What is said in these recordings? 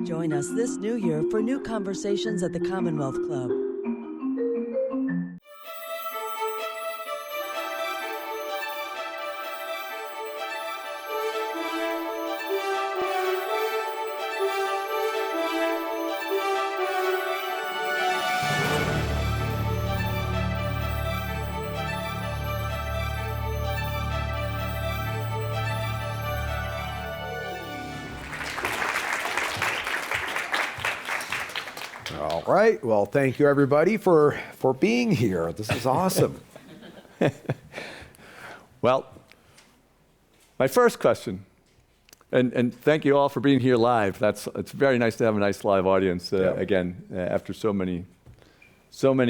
Join us this new year for new conversations at the Commonwealth Club. All right. Well, thank you, everybody, for being here. This is awesome. Well, my first question, and thank you all for being here live. It's very nice to have a nice live audience again after so many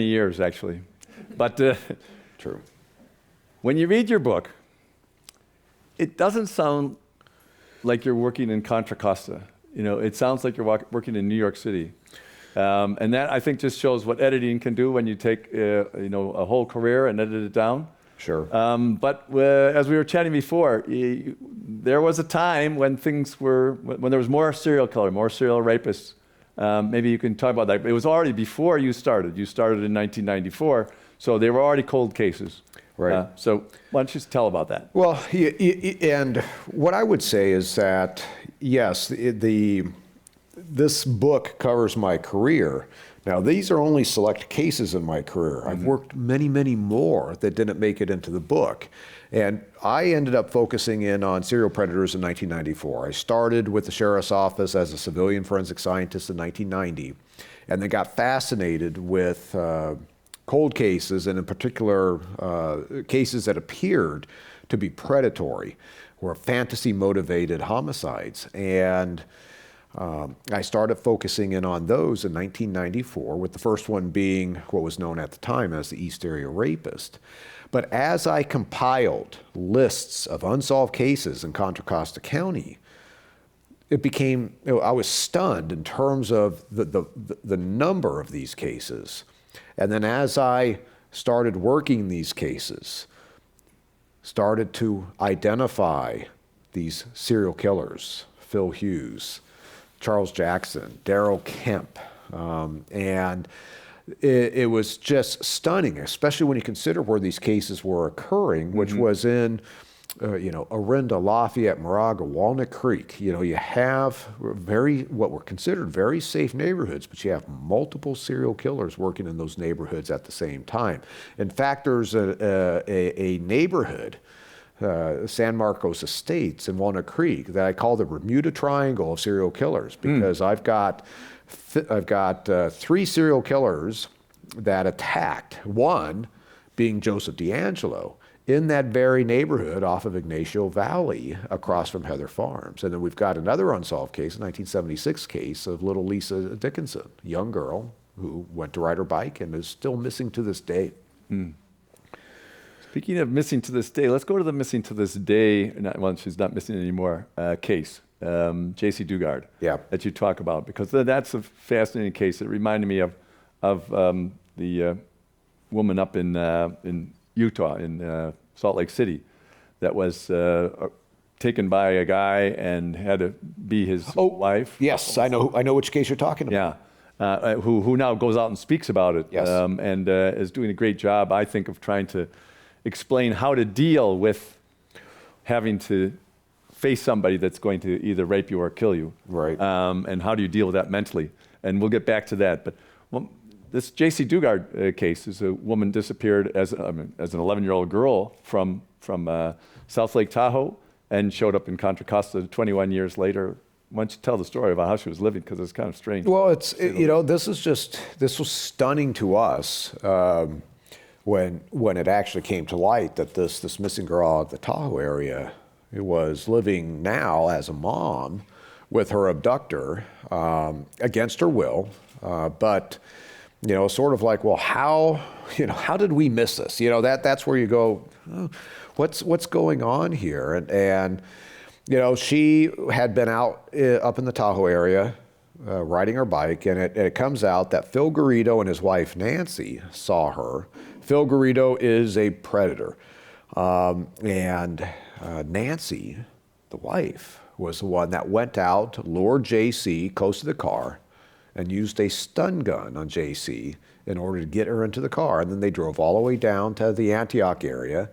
years, actually. But True. when you read your book, it doesn't sound like you're working in Contra Costa. You know, it sounds like you're working in New York City. And that, I think, just shows what editing can do when you take a whole career and edit it down. Sure. But as we were chatting before, there was a time when when there was more serial killer, more serial rapists. Maybe you can talk about that. It was already before you started. You started in 1994, so they were already cold cases. Right. So why don't you just tell about that? Well, and what I would say is that, yes, this book covers my career. Now, these are only select cases in my career. I've worked many, many more that didn't make it into the book. And I ended up focusing in on serial predators in 1994. I started with the sheriff's office as a civilian forensic scientist in 1990, and then got fascinated with cold cases, and in particular, cases that appeared to be predatory, or fantasy-motivated homicides. And I started focusing in on those in 1994, with the first one being what was known at the time as the East Area Rapist. But as I compiled lists of unsolved cases in Contra Costa County, it became, I was stunned in terms of the number of these cases. And then as I started working these cases, started to identify these serial killers, Phil Hughes, Charles Jackson, Darrell Kemp, and it was just stunning, especially when you consider where these cases were occurring, which was in, Orinda, Lafayette, Moraga, Walnut Creek. You know, you have what were considered very safe neighborhoods, but you have multiple serial killers working in those neighborhoods at the same time. In fact, there's a neighborhood, San Marcos Estates in Walnut Creek, that I call the Bermuda Triangle of serial killers, because I've got 3 serial killers that attacked, one being Joseph D'Angelo, in that very neighborhood off of Ignacio Valley across from Heather Farms. And then we've got another unsolved case, a 1976 case of little Lisa Dickinson, a young girl who went to ride her bike and is still missing to this day. Speaking of missing to this day, let's go to the missing to this day, she's not missing anymore, case, J.C. Dugard, that you talk about, because that's a fascinating case. It reminded me of the woman up in Utah, in Salt Lake City, that was taken by a guy and had to be his wife. Yes, I know which case you're talking about. Yeah, who now goes out and speaks about it, yes. And is doing a great job, I think, of trying to explain how to deal with having to face somebody that's going to either rape you or kill you. Right. And how do you deal with that mentally? And we'll get back to that. But this J.C. Dugard case is a woman disappeared as an 11-year-old girl from South Lake Tahoe and showed up in Contra Costa 21 years later. Why don't you tell the story about how she was living, because it's kind of strange. Well, this was stunning to us when it actually came to light that this missing girl out of the Tahoe area was living now as a mom with her abductor against her will, but sort of like, well, how did we miss this? That's where you go, oh, what's going on here? And she had been out up in the Tahoe area riding her bike, and it comes out that Phil Garrido and his wife Nancy saw her. Phil Garrido is a predator, and Nancy, the wife, was the one that went out, lured JC close to the car, and used a stun gun on JC in order to get her into the car. And then they drove all the way down to the Antioch area.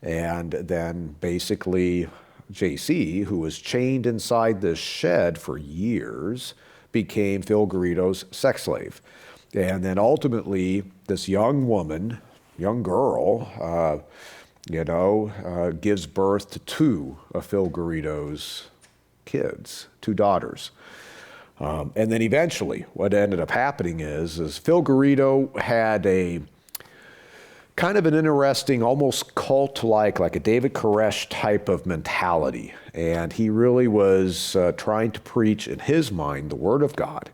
And then basically JC, who was chained inside this shed for years, became Phil Garrido's sex slave. And then ultimately, this young woman, young girl, gives birth to two of Phil Garrido's kids, two daughters. And then eventually, what ended up happening is Phil Garrido had a kind of an interesting, almost cult-like, like a David Koresh type of mentality. And he really was trying to preach, in his mind, the Word of God.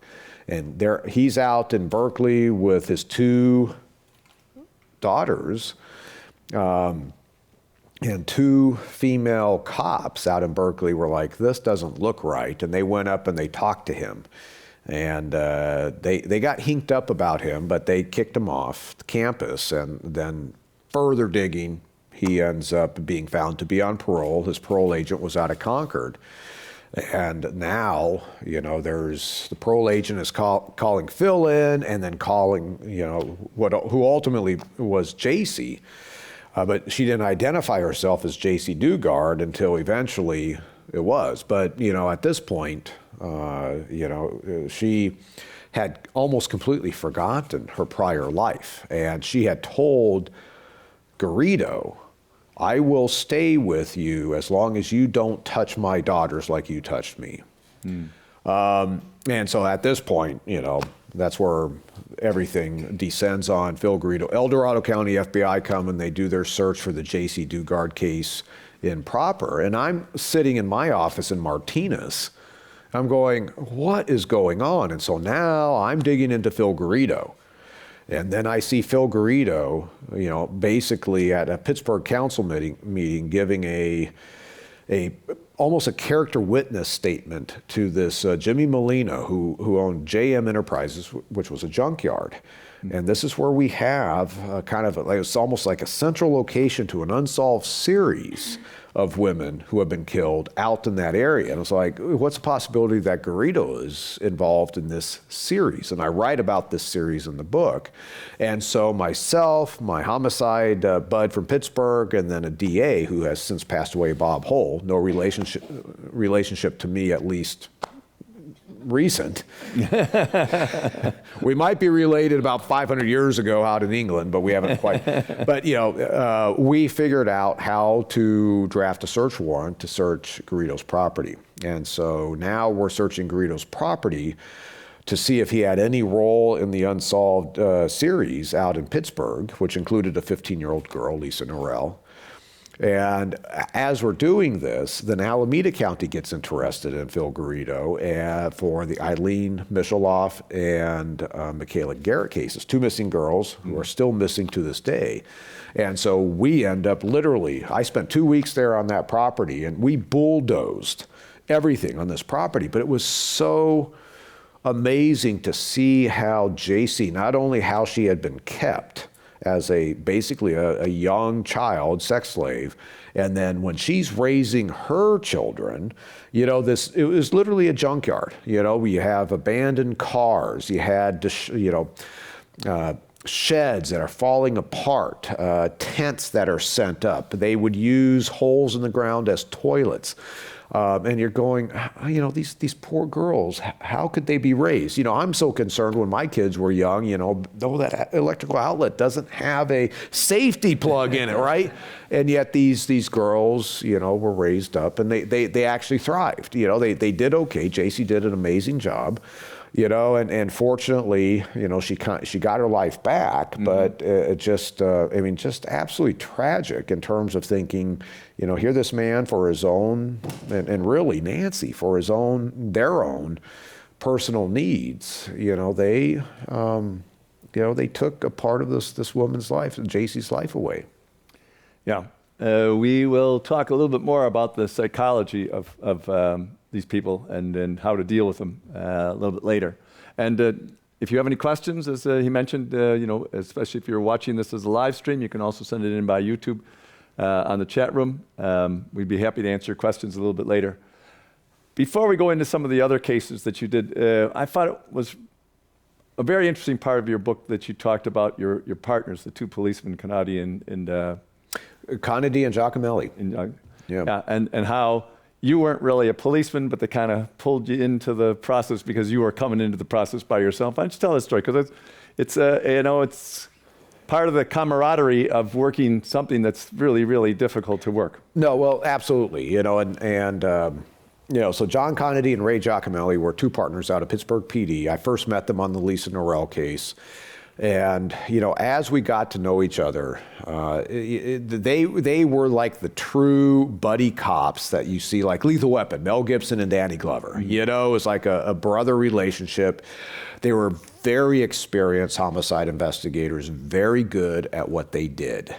And he's out in Berkeley with his two daughters, and two female cops out in Berkeley were like, this doesn't look right. And they went up and they talked to him. And they got hinked up about him, but they kicked him off the campus. And then further digging, he ends up being found to be on parole. His parole agent was out of Concord. And now, there's the parole agent is calling Phil in, and then calling, who ultimately was JC. But she didn't identify herself as JC Dugard until eventually it was. But, at this point, she had almost completely forgotten her prior life. And she had told Garrido, I will stay with you as long as you don't touch my daughters like you touched me. And so at this point, that's where everything descends on Phil Garrido. El Dorado County FBI come and they do their search for the J.C. Dugard case in proper. And I'm sitting in my office in Martinez. I'm going, what is going on? And so now I'm digging into Phil Garrido. And then I see Phil Garrido, basically at a Pittsburgh council meeting giving a almost a character witness statement to this Jimmy Molina, who owned JM Enterprises, which was a junkyard. And this is where we have it's almost like a central location to an unsolved series of women who have been killed out in that area. And it's like, what's the possibility that Garrido is involved in this series? And I write about this series in the book. And so myself, my homicide bud from Pittsburgh, and then a DA who has since passed away, Bob Hull, no relationship to me, at least recent. We might be related about 500 years ago out in England, but we haven't quite. But, we figured out how to draft a search warrant to search Garrido's property. And so now we're searching Garrido's property to see if he had any role in the unsolved series out in Pittsburgh, which included a 15-year-old girl, Lisa Norell. And as we're doing this, then Alameda County gets interested in Phil Garrido for the Eileen Michaloff and Michaela Garrett cases, two missing girls who are still missing to this day. And so we end up I spent 2 weeks there on that property, and we bulldozed everything on this property. But it was so amazing to see how JC, not only how she had been kept as basically a young child sex slave, and then when she's raising her children, it was literally a junkyard. We have abandoned cars, you had sheds that are falling apart, tents that are sent up. They would use holes in the ground as toilets. And you're going, these poor girls, how could they be raised? I'm so concerned when my kids were young, that electrical outlet doesn't have a safety plug in it, right? And yet these girls, were raised up, and they actually thrived. They did okay. JC did an amazing job. And fortunately, she got her life back, but just absolutely tragic in terms of thinking, here this man for his own, and really Nancy for their own personal needs, they took a part of this woman's life, JC's life away. Yeah, we will talk a little bit more about the psychology of these people and how to deal with them a little bit later. And if you have any questions, as he mentioned, especially if you're watching this as a live stream, you can also send it in by YouTube on the chat room. We'd be happy to answer questions a little bit later. Before we go into some of the other cases that you did, I thought it was a very interesting part of your book that you talked about your partners, the two policemen, Conati and Conati and Giacomelli. Yeah, and how you weren't really a policeman, but they kind of pulled you into the process because you were coming into the process by yourself. Why don't you tell that story? Because it's part of the camaraderie of working something that's really, really difficult to work. No, well, absolutely. So John Conati and Ray Giacomelli were two partners out of Pittsburgh PD. I first met them on the Lisa Norrell case. And, as we got to know each other, they were like the true buddy cops that you see, like Lethal Weapon, Mel Gibson and Danny Glover. It was like a brother relationship. They were very experienced homicide investigators, very good at what they did.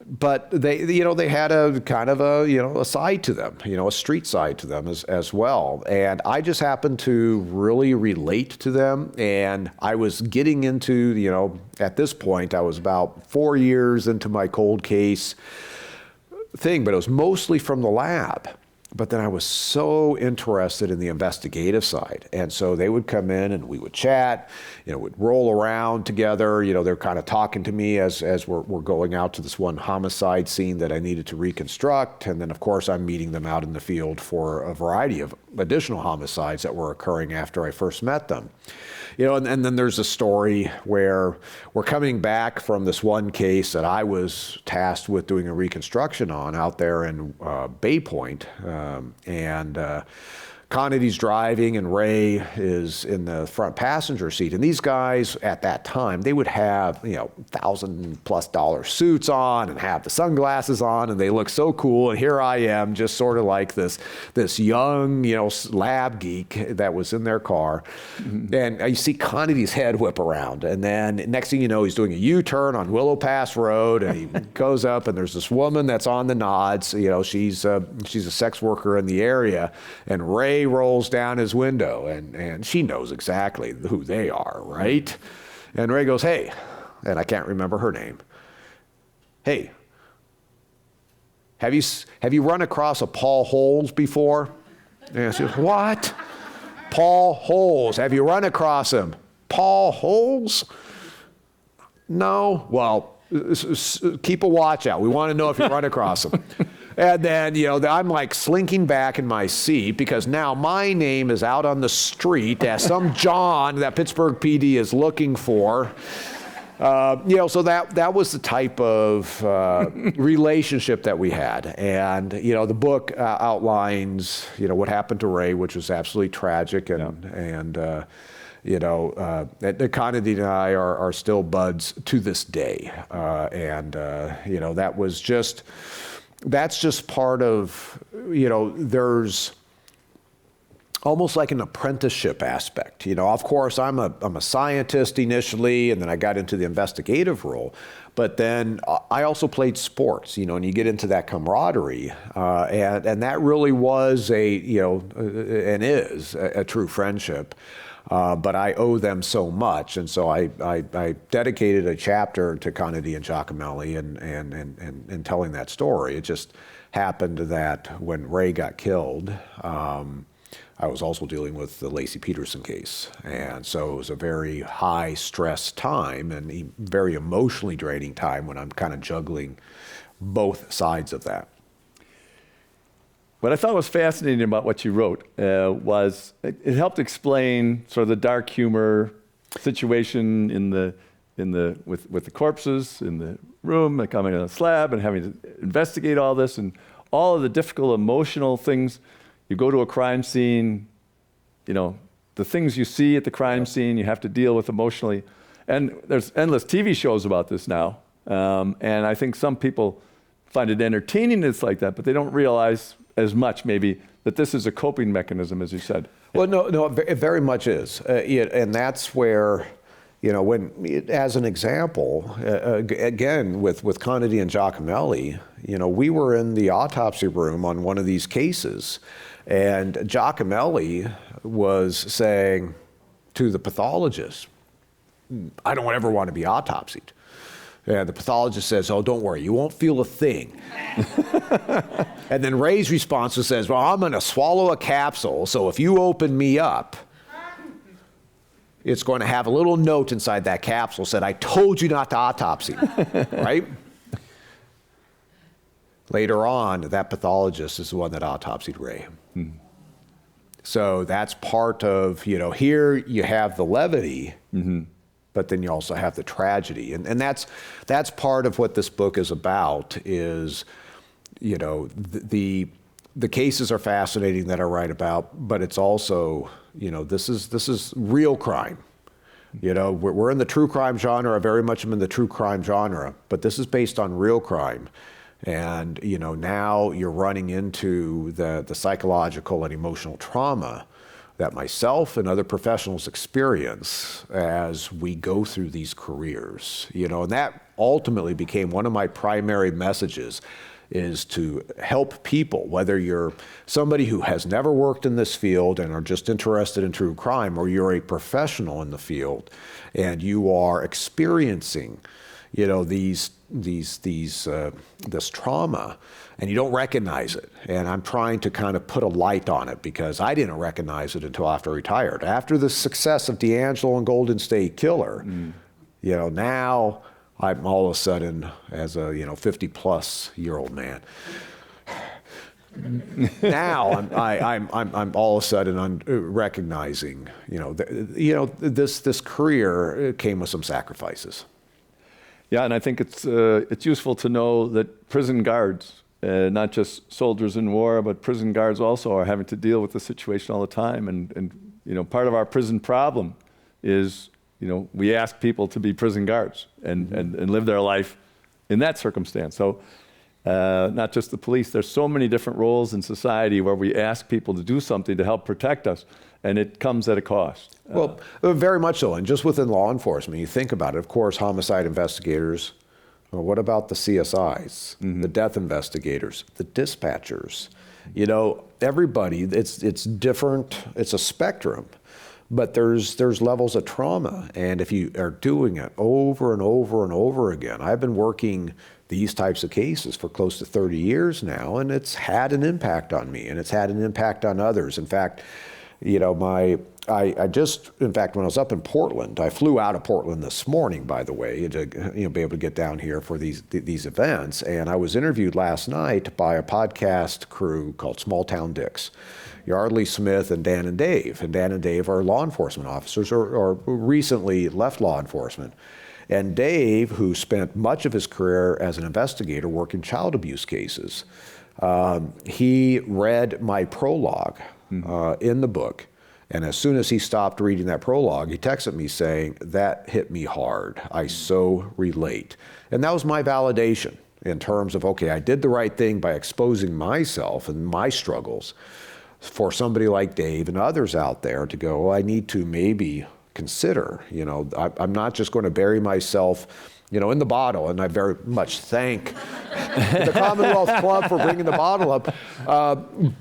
But they had a kind of a side to them, a street side to them as well. And I just happened to really relate to them. And I was getting into, at this point, I was about 4 years into my cold case thing, but it was mostly from the lab. But then I was so interested in the investigative side. And so they would come in and we would chat, we'd roll around together. They're kind of talking to me as we're going out to this one homicide scene that I needed to reconstruct. And then, of course, I'm meeting them out in the field for a variety of additional homicides that were occurring after I first met them. And then there's a story where we're coming back from this one case that I was tasked with doing a reconstruction on out there in Bay Point. Conati's driving and Ray is in the front passenger seat. And these guys at that time, they would have, $1,000+ suits on and have the sunglasses on and they look so cool. And here I am just sort of like this young, lab geek that was in their car. Mm-hmm. And you see Conati's head whip around. And then next thing you know, he's doing a U-turn on Willow Pass Road and he goes up and there's this woman that's on the nods. She's a sex worker in the area. And Ray rolls down his window and she knows exactly who they are, right? And Ray goes, "Hey," and I can't remember her name. "Hey, have you run across a Paul Holes before?" And she goes, "What? Paul Holes, have you run across him?" "Paul Holes? No." "Well, keep a watch out. We want to know if you run across him." And then, I'm like slinking back in my seat because now my name is out on the street as some John that Pittsburgh PD is looking for. So that was the type of relationship that we had. And, the book outlines, what happened to Ray, which was absolutely tragic. And Conati and I are still buds to this day. That's just part of, there's almost like an apprenticeship aspect. Of course, I'm a scientist initially, and then I got into the investigative role. But then I also played sports, and you get into that camaraderie. And that really was and is a true friendship. But I owe them so much, and so I dedicated a chapter to Conati and Giacomelli and telling that story. It just happened that when Ray got killed, I was also dealing with the Laci Peterson case, and so it was a very high stress time and very emotionally draining time when I'm kind of juggling both sides of that. What I thought was fascinating about what you wrote was it helped explain sort of the dark humor situation with the corpses in the room, and coming on a slab and having to investigate all this and all of the difficult emotional things. You go to a crime scene, the things you see at the crime scene, you have to deal with emotionally. And there's endless TV shows about this now. And I think some people find it entertaining it's like that, but they don't realize as much maybe that this is a coping mechanism, as you said. Well, no, it very much is. And that's where, as an example, again, with Conati and Giacomelli, we were in the autopsy room on one of these cases, and Giacomelli was saying to the pathologist, "I don't ever want to be autopsied." And the pathologist says, oh, don't worry, you won't feel a thing. And then Ray's response says, well, I'm going to swallow a capsule, so if you open me up, it's going to have a little note inside that capsule said, I told you not to autopsy, right? Later on, that pathologist is the one that autopsied Ray. Mm-hmm. So that's part of, here you have the levity, mm-hmm. but then you also have the tragedy. And that's part of what this book is about is, the cases are fascinating that I write about, but it's also, this is real crime. We're in the true crime genre. I very much am in the true crime genre, but this is based on real crime. And, now you're running into the psychological and emotional trauma that myself and other professionals experience as we go through these careers, and that ultimately became one of my primary messages is to help people, whether you're somebody who has never worked in this field and are just interested in true crime, or you're a professional in the field and you are experiencing, this trauma and you don't recognize it. And I'm trying to kind of put a light on it because I didn't recognize it until after I retired. After the success of D'Angelo and Golden State Killer, now I'm all of a sudden, as a 50-plus-year-old man, now I'm all of a sudden recognizing, this career came with some sacrifices. Yeah, and I think it's useful to know that prison guards, not just soldiers in war, but prison guards also are having to deal with the situation all the time. And part of our prison problem is, we ask people to be prison guards and live their life in that circumstance. So not just the police, there's so many different roles in society where we ask people to do something to help protect us, and it comes at a cost. Well, very much so. And just within law enforcement, you think about it, of course, homicide investigators. Well, what about the CSIs, the death investigators, the dispatchers? Everybody, it's different. It's a spectrum. But there's levels of trauma. And if you are doing it over and over and over again, I've been working these types of cases for close to 30 years now, and it's had an impact on me, and it's had an impact on others. In fact, when I was up in Portland, I flew out of Portland this morning, by the way, to be able to get down here for these events. And I was interviewed last night by a podcast crew called Small Town Dicks. Yardley Smith and Dan and Dave. And Dan and Dave are law enforcement officers or recently left law enforcement. And Dave, who spent much of his career as an investigator working child abuse cases, he read my prologue in the book. And as soon as he stopped reading that prologue, he texted me saying, that hit me hard. I so relate. And that was my validation in terms of, okay, I did the right thing by exposing myself and my struggles for somebody like Dave and others out there to go, I need to maybe consider, I'm not just going to bury myself, in the bottle. And I very much thank the Commonwealth Club for bringing the bottle up.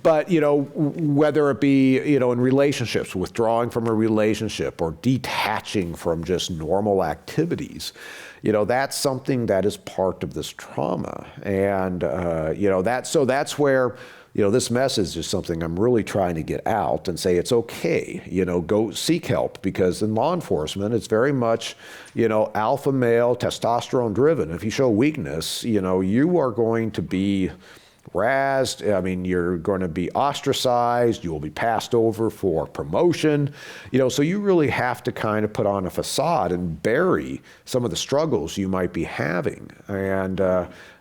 But, whether it be, in relationships, withdrawing from a relationship or detaching from just normal activities, that's something that is part of this trauma. And, that's where, this message is something I'm really trying to get out and say it's okay, go seek help, because in law enforcement, it's very much, alpha male, testosterone driven. If you show weakness, you are going to be razzed. I mean, you're going to be ostracized. You will be passed over for promotion. So you really have to kind of put on a facade and bury some of the struggles you might be having. And,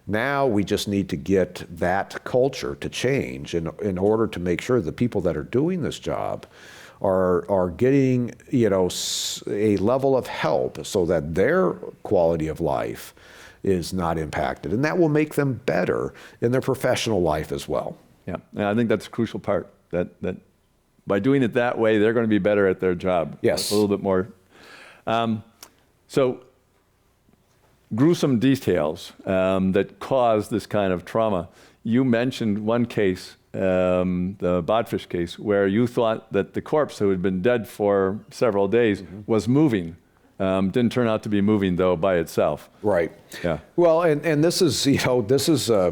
now we just need to get that culture to change in order to make sure the people that are doing this job are getting, a level of help so that their quality of life is not impacted. And that will make them better in their professional life as well. Yeah, and I think that's a crucial part, that by doing it that way, they're going to be better at their job. Yes. A little bit more. So gruesome details that cause this kind of trauma. You mentioned one case, the Bodfish case, where you thought that the corpse, who had been dead for several days, was moving Didn't turn out to be moving, though, by itself. Right. Yeah. Well, and this is, I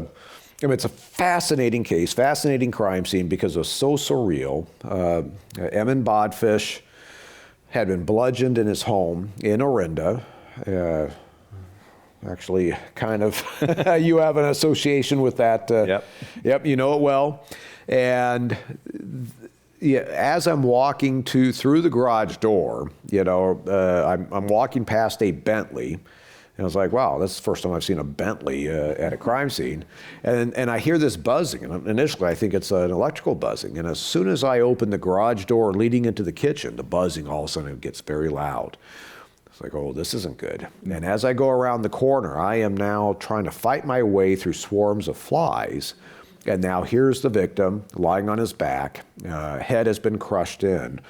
mean, it's a fascinating case, fascinating crime scene because it was so surreal. Emin Bodfish had been bludgeoned in his home in Orinda. Actually, kind of, you have an association with that. Yep. Yep, you know it well. And yeah, as I'm walking through the garage door, I'm walking past a Bentley. And I was like, wow, that's the first time I've seen a Bentley at a crime scene. And I hear this buzzing. And initially, I think it's an electrical buzzing. And as soon as I open the garage door leading into the kitchen, the buzzing all of a sudden gets very loud. It's like, oh, this isn't good. And as I go around the corner, I am now trying to fight my way through swarms of flies. And now here's the victim lying on his back. Head has been crushed in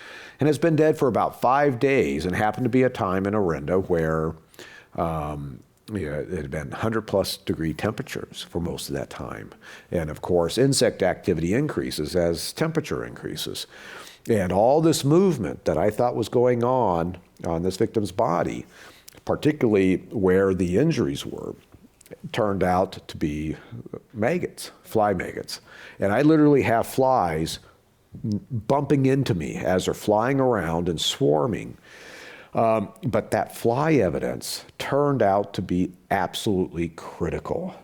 and has been dead for about 5 days, and happened to be a time in Orinda where it had been 100+ degree temperatures for most of that time. And of course, insect activity increases as temperature increases. And all this movement that I thought was going on this victim's body, particularly where the injuries were, turned out to be maggots, fly maggots. And I literally have flies bumping into me as they're flying around and swarming. But that fly evidence turned out to be absolutely critical.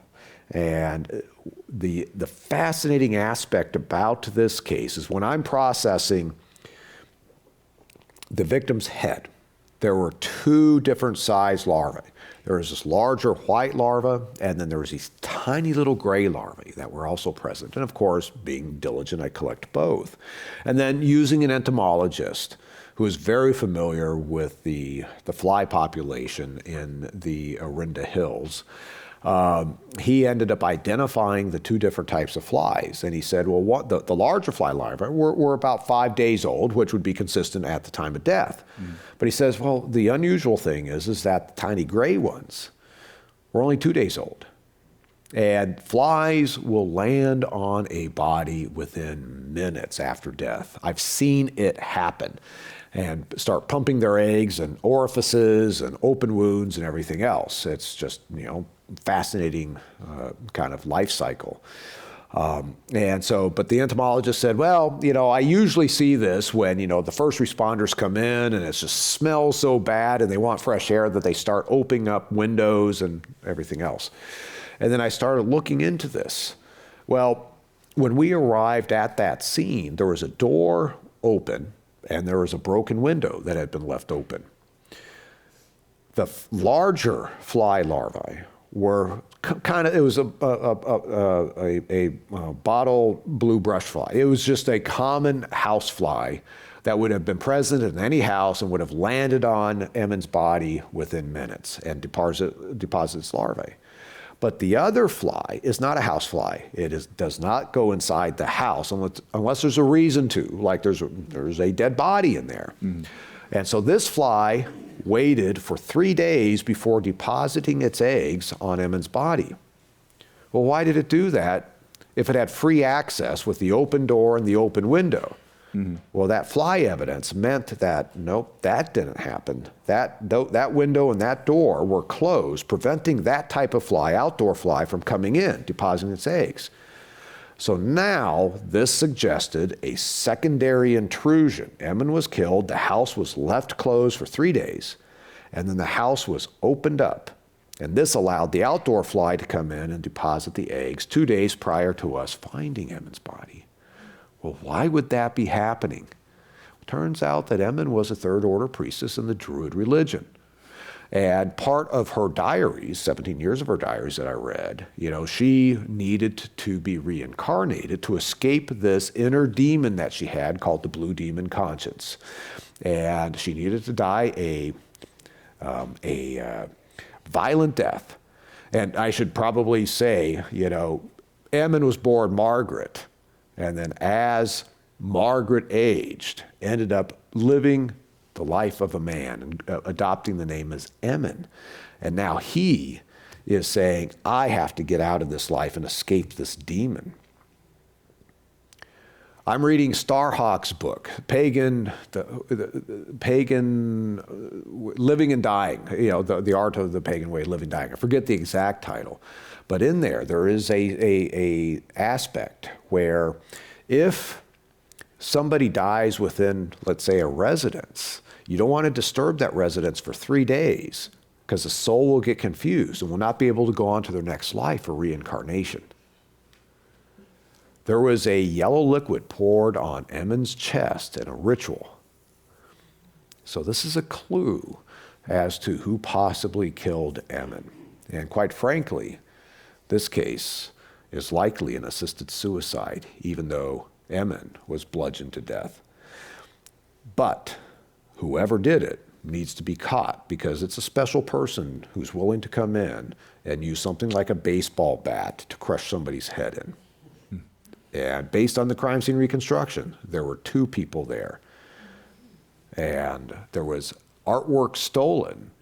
And the fascinating aspect about this case is when I'm processing the victim's head, there were 2 different size larvae. There was this larger white larva, and then there was these tiny little gray larvae that were also present. And of course, being diligent, I collect both. And then using an entomologist who is very familiar with the fly population in the Orinda Hills, he ended up identifying the 2 different types of flies. And he said, well, the larger fly larvae were about 5 days old, which would be consistent at the time of death. But he says, well, the unusual thing is that the tiny gray ones were only 2 days old. And flies will land on a body within minutes after death. I've seen it happen, and start pumping their eggs and orifices and open wounds and everything else. It's just, fascinating kind of life cycle. But the entomologist said, well, I usually see this when, the first responders come in and it just smells so bad and they want fresh air that they start opening up windows and everything else. And then I started looking into this. Well, when we arrived at that scene, there was a door open and there was a broken window that had been left open. The larger fly larvae were it was a bottle blue brush fly. It was just a common house fly that would have been present in any house and would have landed on Emin's body within minutes and deposits larvae. But the other fly is not a house fly. It does not go inside the house unless there's a reason to, like there's a dead body in there. Mm. And so this fly waited for 3 days before depositing its eggs on Emin's body. Well, why did it do that if it had free access with the open door and the open window? Mm-hmm. Well, that fly evidence meant that, nope, that didn't happen. That window and that door were closed, preventing that type of fly, outdoor fly, from coming in, depositing its eggs. So now this suggested a secondary intrusion. Emin was killed, the house was left closed for 3 days, and then the house was opened up. And this allowed the outdoor fly to come in and deposit the eggs 2 days prior to us finding Emin's body. Well, why would that be happening? Turns out that Emin was a third-order priestess in the Druid religion. And part of her diaries, 17 years of her diaries that I read, she needed to be reincarnated to escape this inner demon that she had called the blue demon conscience. And she needed to die a violent death. And I should probably say, Emin was born Margaret. And then as Margaret aged, ended up living the life of a man and adopting the name as Emin. And now he is saying, I have to get out of this life and escape this demon. I'm reading Starhawk's book, the Pagan Living and Dying, the art of the pagan way of living and dying. I forget the exact title, but in there is a aspect where if somebody dies within, let's say, a residence, you don't want to disturb that residence for 3 days because the soul will get confused and will not be able to go on to their next life or reincarnation. There was a yellow liquid poured on Emin's chest in a ritual. So this is a clue as to who possibly killed Emin. And quite frankly, this case is likely an assisted suicide, even though Emin was bludgeoned to death. But whoever did it needs to be caught, because it's a special person who's willing to come in and use something like a baseball bat to crush somebody's head in. And based on the crime scene reconstruction, there were 2 people there. And there was artwork stolen.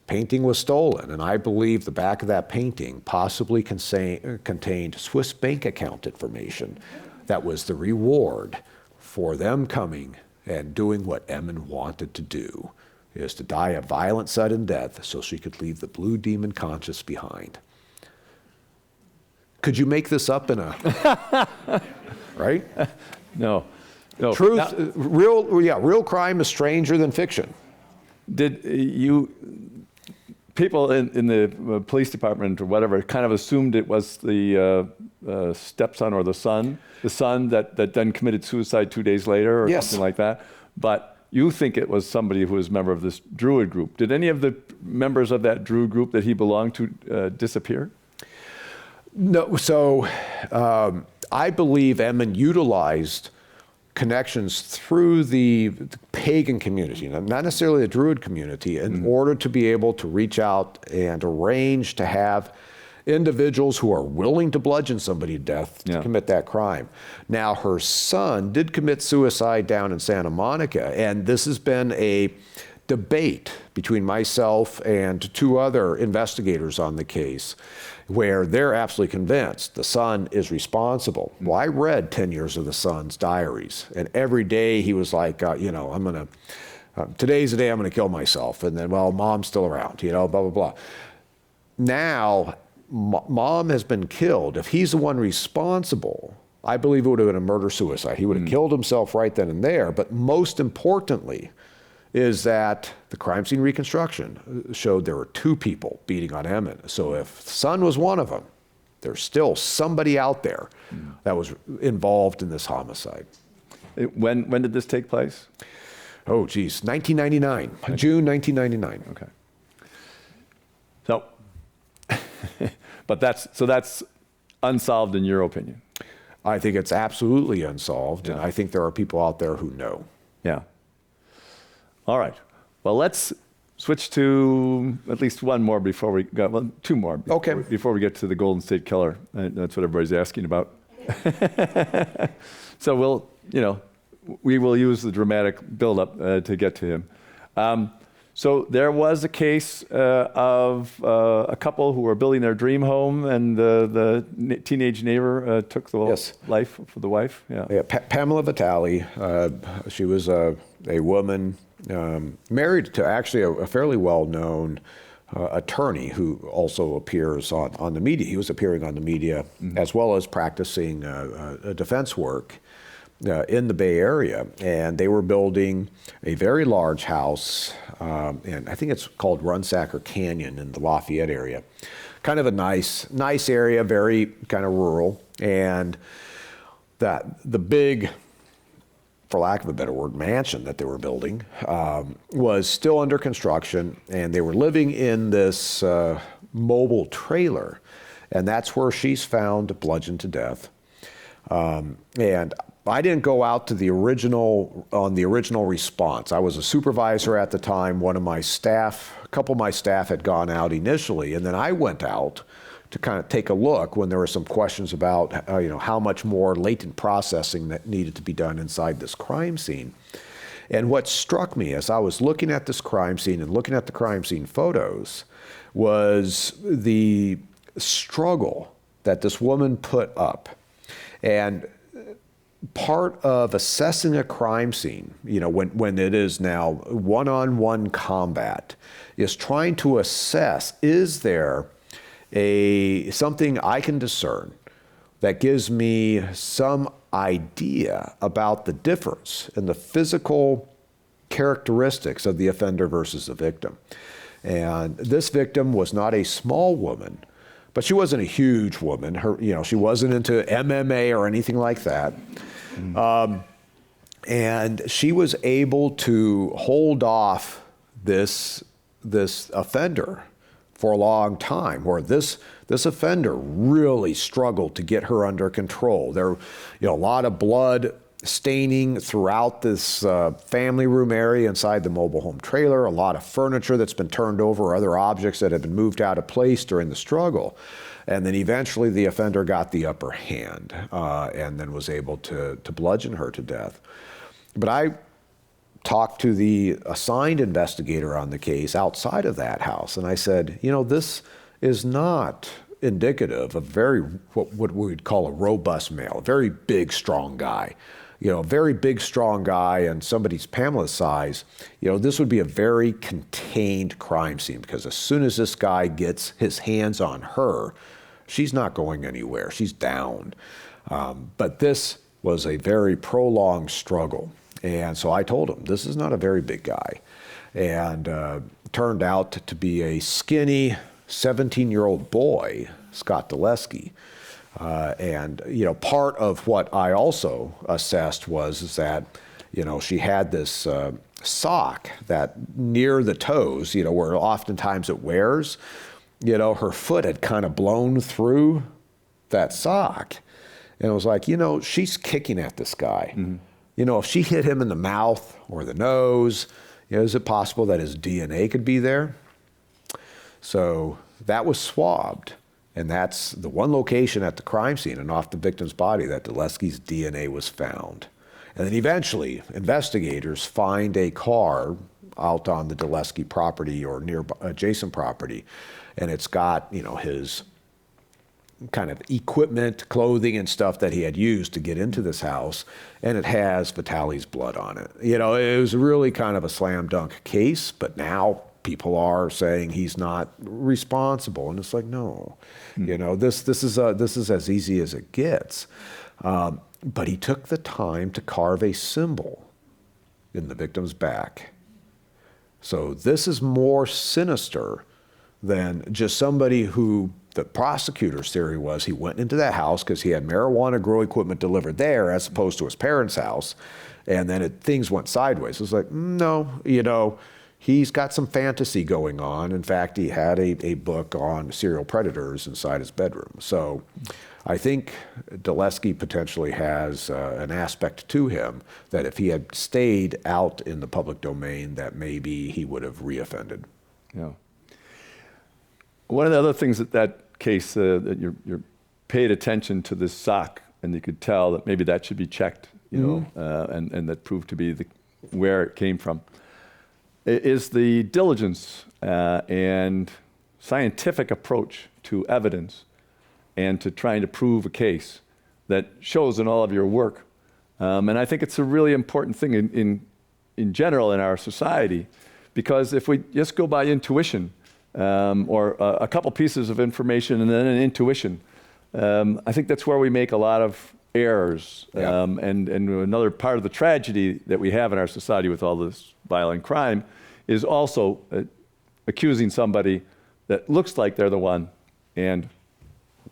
Painting was stolen. And I believe the back of that painting possibly contained Swiss bank account information that was the reward for them coming and doing what Emin wanted to do, is to die a violent, sudden death so she could leave the blue demon conscious behind. Could you make this up in a, right? No. Truth, Now, real crime is stranger than fiction. did you, people in the police department or whatever kind of assumed it was the stepson or the son that then committed suicide 2 days later or Yes. something like that? But you think it was somebody who was a member of this Druid group. Did any of the members of that Druid group that he belonged to disappear? No, so I believe Emin utilized connections through the pagan community, not necessarily the Druid community, in order to be able to reach out and arrange to have individuals who are willing to bludgeon somebody to death to commit that crime. Now, her son did commit suicide down in Santa Monica, and this has been a debate between myself and 2 other investigators on the case, where they're absolutely convinced the son is responsible. Well, I read 10 years of the son's diaries, and every day he was like, today's the day I'm gonna kill myself, and then, well, mom's still around, blah, blah, blah. Now, mom has been killed. If he's the one responsible, I believe it would have been a murder-suicide. He would have killed himself right then and there, but most importantly, is that the crime scene reconstruction showed there were 2 people beating on Emin. So if the son was one of them, there's still somebody out there that was involved in this homicide. When did this take place? Oh, geez, 1999, June 1999. Okay. So, but that's unsolved in your opinion? I think it's absolutely unsolved, and I think there are people out there who know. Yeah. All right. Well, let's switch to at least one more before we go. Well, 2 more. Before we get to the Golden State Killer. That's what everybody's asking about. So we will use the dramatic buildup to get to him. So there was a case of a couple who were building their dream home, and the teenage neighbor took the life for the wife. Yeah. Pamela Vitale. She was a woman married to actually a fairly well-known attorney who also appears on the media. He was appearing on the media as well as practicing defense work in the Bay Area. And they were building a very large house, and I think it's called Runsacker Canyon in the Lafayette area. Kind of a nice area, very kind of rural. And the big, for lack of a better word, mansion that they were building was still under construction, and they were living in this mobile trailer, and that's where she's found bludgeoned to death. And I didn't go out to the original response. I was a supervisor at the time. A couple of my staff had gone out initially, and then I went out to kind of take a look when there were some questions about how much more latent processing that needed to be done inside this crime scene. And what struck me as I was looking at this crime scene and looking at the crime scene photos was the struggle that this woman put up. And part of assessing a crime scene, when it is now one-on-one combat, is trying to assess, is there something I can discern that gives me some idea about the difference in the physical characteristics of the offender versus the victim. And this victim was not a small woman, but she wasn't a huge woman. She wasn't into MMA or anything like that. And she was able to hold off this offender for a long time, where this offender really struggled to get her under control. There, a lot of blood staining throughout this family room area inside the mobile home trailer, a lot of furniture that's been turned over, other objects that have been moved out of place during the struggle. And then eventually the offender got the upper hand and then was able to bludgeon her to death. But I talked to the assigned investigator on the case outside of that house, and I said, this is not indicative of what we would call a robust male, a very big, strong guy. A very big, strong guy and somebody's Pamela's size, this would be a very contained crime scene, because as soon as this guy gets his hands on her, she's not going anywhere. She's down. But this was a very prolonged struggle. And so I told him, this is not a very big guy. And turned out to be a skinny 17-year-old boy, Scott Dulesky. And part of what I also assessed is that, she had this sock that near the toes, where oftentimes it wears, her foot had kind of blown through that sock. And it was like, she's kicking at this guy. Mm-hmm. If she hit him in the mouth or the nose, is it possible that his DNA could be there? So that was swabbed. And that's the one location at the crime scene and off the victim's body that Dulesky's DNA was found. And then eventually, investigators find a car out on the Dulesky property or near adjacent property, and it's got, his kind of equipment, clothing and stuff that he had used to get into this house, and it has Vitali's blood on it. It was really kind of a slam dunk case, but now people are saying he's not responsible, and it's like, no, this is as easy as it gets. But he took the time to carve a symbol in the victim's back. So this is more sinister than just somebody who, the prosecutor's theory was, he went into that house because he had marijuana grow equipment delivered there as opposed to his parents' house, and then things went sideways. It was like, no, he's got some fantasy going on. In fact, he had a book on serial predators inside his bedroom. So I think Dulesky potentially has an aspect to him that if he had stayed out in the public domain, that maybe he would have reoffended. Yeah. One of the other things that case, that you're paid attention to this sock, and you could tell that maybe that should be checked, and that proved to be where it came from, is the diligence and scientific approach to evidence and to trying to prove a case that shows in all of your work. And I think it's a really important thing in general in our society, because if we just go by intuition, or a couple pieces of information and then an intuition, I think that's where we make a lot of errors. Yeah. And another part of the tragedy that we have in our society with all this violent crime is also accusing somebody that looks like they're the one. And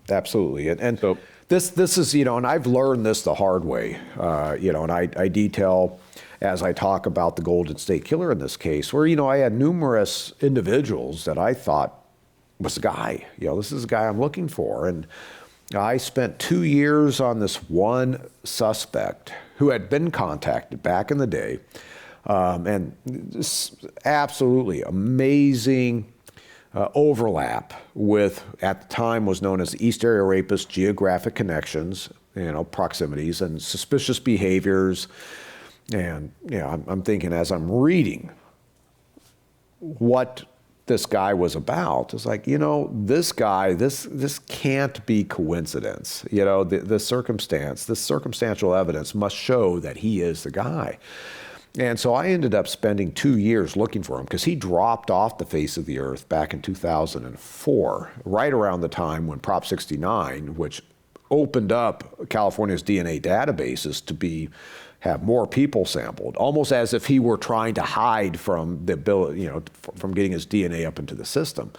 absolutely. And so this is, and I've learned this the hard way, and I detail as I talk about the Golden State Killer in this case, where, I had numerous individuals that I thought was the guy, this is the guy I'm looking for. And I spent 2 years on this one suspect who had been contacted back in the day, and this absolutely amazing overlap with, at the time was known as the East Area Rapist Geographic Connections, proximities and suspicious behaviors. And I'm thinking, as I'm reading what this guy was about. It's like, this guy, this can't be coincidence. The circumstance, this circumstantial evidence must show that he is the guy. And so I ended up spending 2 years looking for him because he dropped off the face of the earth back in 2004, right around the time when Prop 69, which opened up California's DNA databases to have more people sampled, almost as if he were trying to hide from the ability, from getting his DNA up into the system.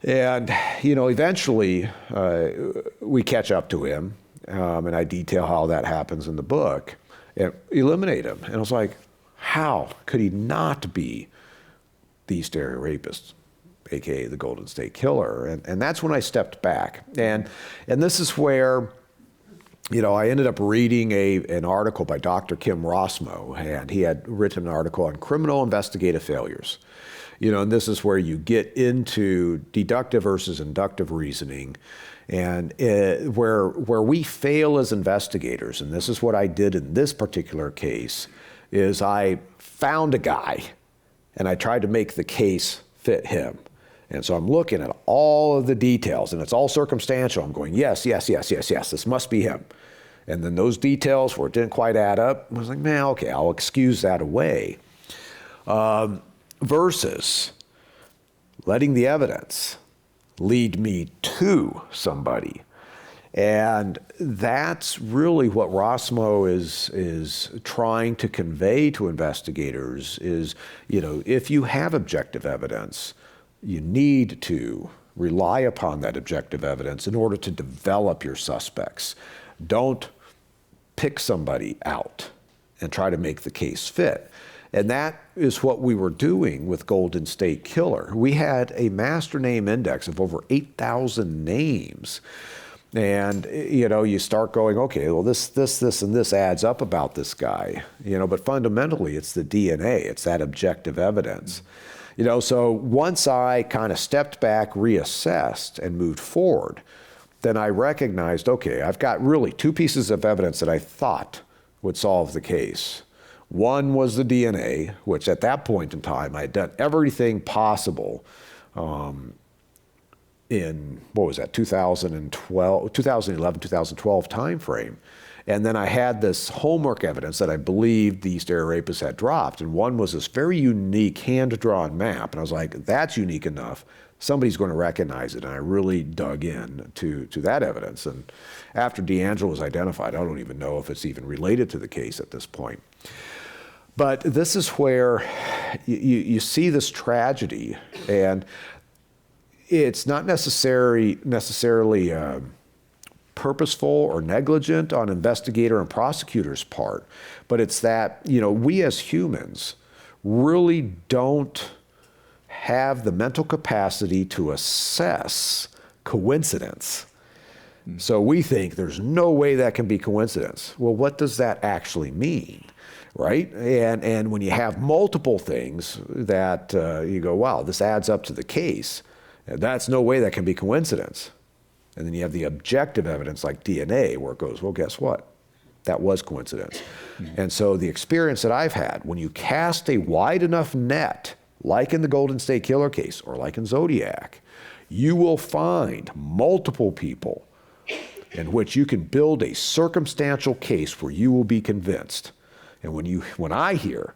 And, eventually we catch up to him, and I detail how that happens in the book, and eliminate him. And I was like, how could he not be the East Area Rapist, AKA the Golden State Killer? And that's when I stepped back. And this is where, I ended up reading an article by Dr. Kim Rossmo, and he had written an article on criminal investigative failures. And this is where you get into deductive versus inductive reasoning, and where we fail as investigators, and this is what I did in this particular case, is I found a guy, and I tried to make the case fit him. And so I'm looking at all of the details, and it's all circumstantial. I'm going, yes, this must be him. And then those details where it didn't quite add up, I was like, man, okay, I'll excuse that away. Versus letting the evidence lead me to somebody. And that's really what Rossmo is trying to convey to investigators is, if you have objective evidence, you need to rely upon that objective evidence in order to develop your suspects. Don't pick somebody out and try to make the case fit. And that is what we were doing with Golden State Killer. We had a master name index of over 8,000 names. And, you start going, okay, well, this, and this adds up about this guy, but fundamentally it's the DNA, it's that objective evidence. So once I kind of stepped back, reassessed, and moved forward, then I recognized, okay, I've got really two pieces of evidence that I thought would solve the case. One was the DNA, which at that point in time, I had done everything possible in, 2011, 2012 timeframe. And then I had this homework evidence that I believed the East Area Rapists had dropped. And one was this very unique hand-drawn map. And I was like, that's unique enough. Somebody's going to recognize it. And I really dug in to that evidence. And after DeAngelo was identified, I don't even know if it's even related to the case at this point. But this is where you see this tragedy, and it's not necessarily purposeful or negligent on investigator and prosecutor's part, but it's that, we as humans really don't have the mental capacity to assess coincidence. So we think there's no way that can be coincidence. Well, what does that actually mean, right? And when you have multiple things that you go, wow, this adds up to the case, that's no way that can be coincidence. And then you have the objective evidence like DNA where it goes, well, guess what? That was coincidence. Mm-hmm. And so the experience that I've had, when you cast a wide enough net, like in the Golden State Killer case or like in Zodiac, you will find multiple people in which you can build a circumstantial case where you will be convinced. And when I hear,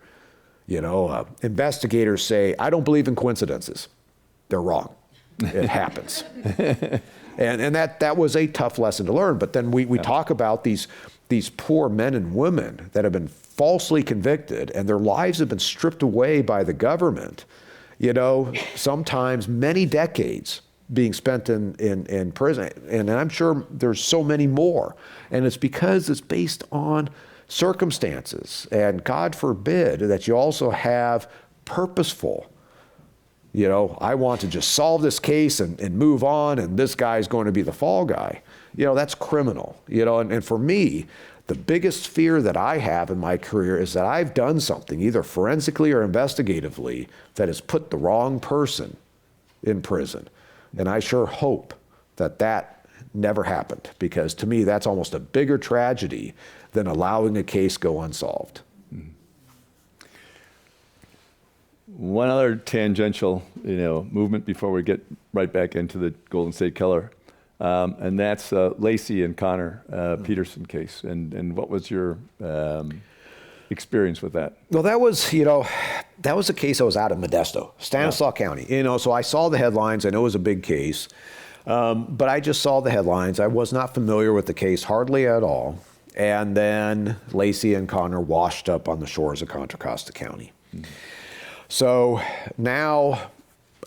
investigators say, I don't believe in coincidences, they're wrong. It happens. And that was a tough lesson to learn. But then we talk about these poor men and women that have been falsely convicted and their lives have been stripped away by the government, sometimes many decades being spent in prison. And I'm sure there's so many more. And it's because it's based on circumstances. And God forbid that you also have purposeful, I want to just solve this case and move on, and this guy's going to be the fall guy. That's criminal. And for me, the biggest fear that I have in my career is that I've done something, either forensically or investigatively, that has put the wrong person in prison. And I sure hope that never happened, because to me, that's almost a bigger tragedy than allowing a case go unsolved. One other tangential, movement before we get right back into the Golden State Killer, and that's Laci and Conor Peterson case. And what was your experience with that? Well, that was a case that was out of Modesto, Stanislaus County. So I saw the headlines. I know it was a big case, but I just saw the headlines. I was not familiar with the case hardly at all. And then Laci and Conor washed up on the shores of Contra Costa County. Mm-hmm. So now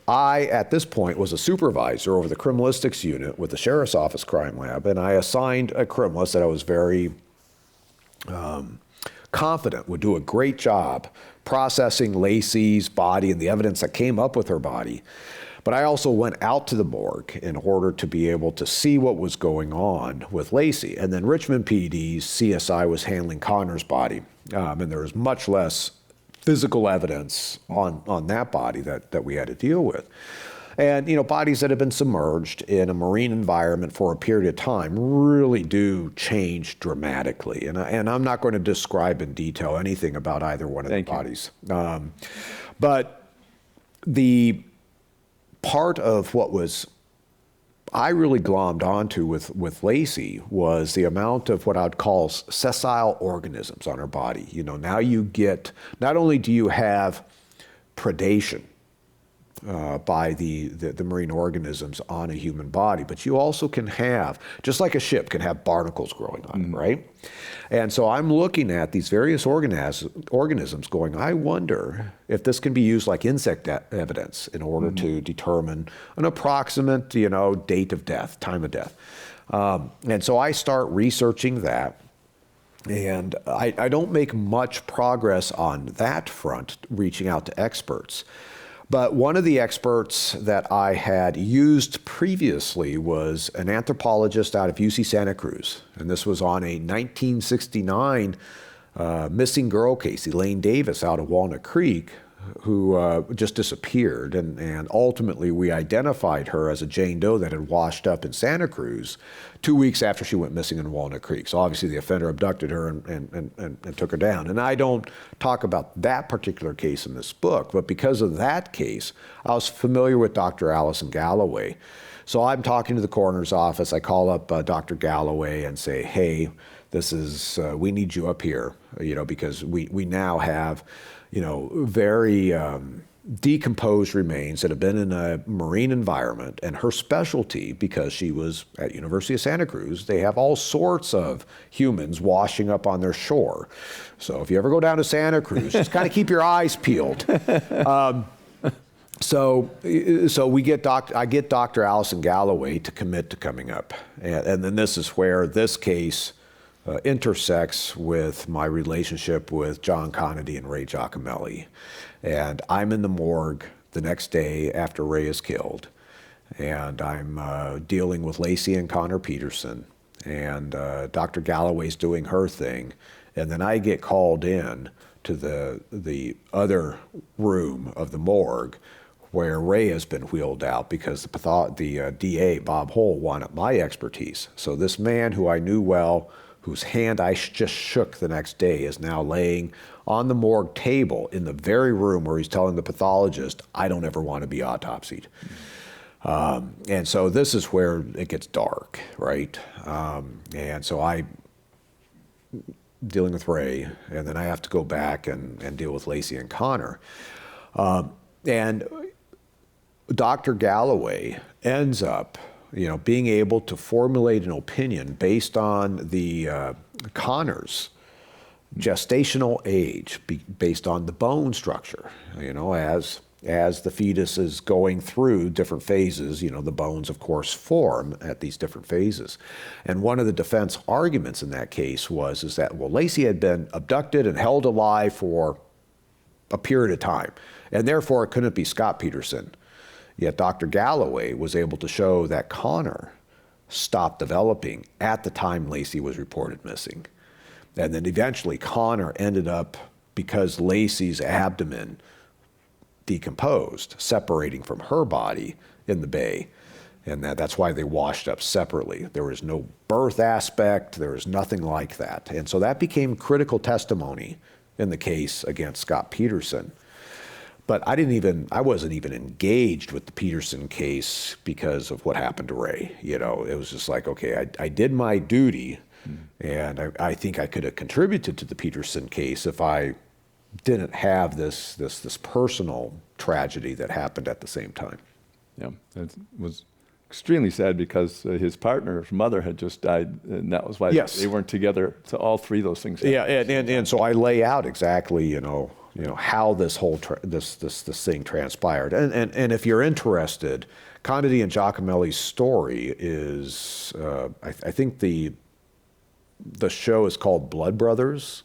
I, at this point, was a supervisor over the criminalistics unit with the Sheriff's Office Crime Lab, and I assigned a criminalist that I was very confident would do a great job processing Laci's body and the evidence that came up with her body. But I also went out to the morgue in order to be able to see what was going on with Laci. And then Richmond PD's CSI was handling Conor's body. And there was much less physical evidence on that body that we had to deal with. And, bodies that have been submerged in a marine environment for a period of time really do change dramatically. And I'm not going to describe in detail anything about either one of the bodies. But the part of what I really glommed onto with Laci was the amount of what I'd call sessile organisms on her body. Now you get, not only do you have predation by the marine organisms on a human body, but you also can have, just like a ship can have barnacles growing on it, right? And so I'm looking at these various organisms going, I wonder if this can be used like insect evidence in order to determine an approximate, date of death, time of death. And so I start researching that. And I don't make much progress on that front, reaching out to experts. But one of the experts that I had used previously was an anthropologist out of UC Santa Cruz. And this was on a 1969 missing girl case, Elaine Davis out of Walnut Creek, who just disappeared. And ultimately, we identified her as a Jane Doe that had washed up in Santa Cruz 2 weeks after she went missing in Walnut Creek. So obviously, the offender abducted her and took her down. And I don't talk about that particular case in this book, but because of that case, I was familiar with Dr. Allison Galloway. So I'm talking to the coroner's office. I call up Dr. Galloway and say, hey, this is, we need you up here, because we now have, very decomposed remains that have been in a marine environment. And her specialty, because she was at University of Santa Cruz, they have all sorts of humans washing up on their shore. So if you ever go down to Santa Cruz, just kind of keep your eyes peeled. So I get Dr. Allison Galloway to commit to coming up. And then this is where this case intersects with my relationship with John Conady and Ray Giacomelli. And I'm in the morgue the next day after Ray is killed. And I'm dealing with Laci and Conor Peterson. And Dr. Galloway's doing her thing. And then I get called in to the other room of the morgue where Ray has been wheeled out because the DA, Bob Hull, wanted my expertise. So this man who I knew well, whose hand I just shook the next day, is now laying on the morgue table in the very room where he's telling the pathologist, I don't ever want to be autopsied. And so this is where it gets dark, right? And so I'm dealing with Ray, and then I have to go back and deal with Laci and Conor. And Dr. Galloway ends up being able to formulate an opinion based on the Conor's gestational age, based on the bone structure. As the fetus is going through different phases, the bones, of course, form at these different phases. And one of the defense arguments in that case is that, well, Laci had been abducted and held alive for a period of time, and therefore it couldn't be Scott Peterson. Yet Dr. Galloway was able to show that Conor stopped developing at the time Laci was reported missing. And then eventually Conor ended up, because Laci's abdomen decomposed, separating from her body in the bay. And that's why they washed up separately. There was no birth aspect, there was nothing like that. And so that became critical testimony in the case against Scott Peterson. but I wasn't even engaged with the Peterson case because of what happened to Ray. You know, it was just like, okay, I did my duty, and I think I could have contributed to the Peterson case if I didn't have this personal tragedy that happened at the same time. Yeah, it was extremely sad because his partner's mother had just died, and that was why they weren't together. So all three of those things happened. Yeah, and so I lay out exactly, you know how this whole this thing transpired. And if you're interested, Conde and Giacomelli's story is, I think the show is called Blood Brothers,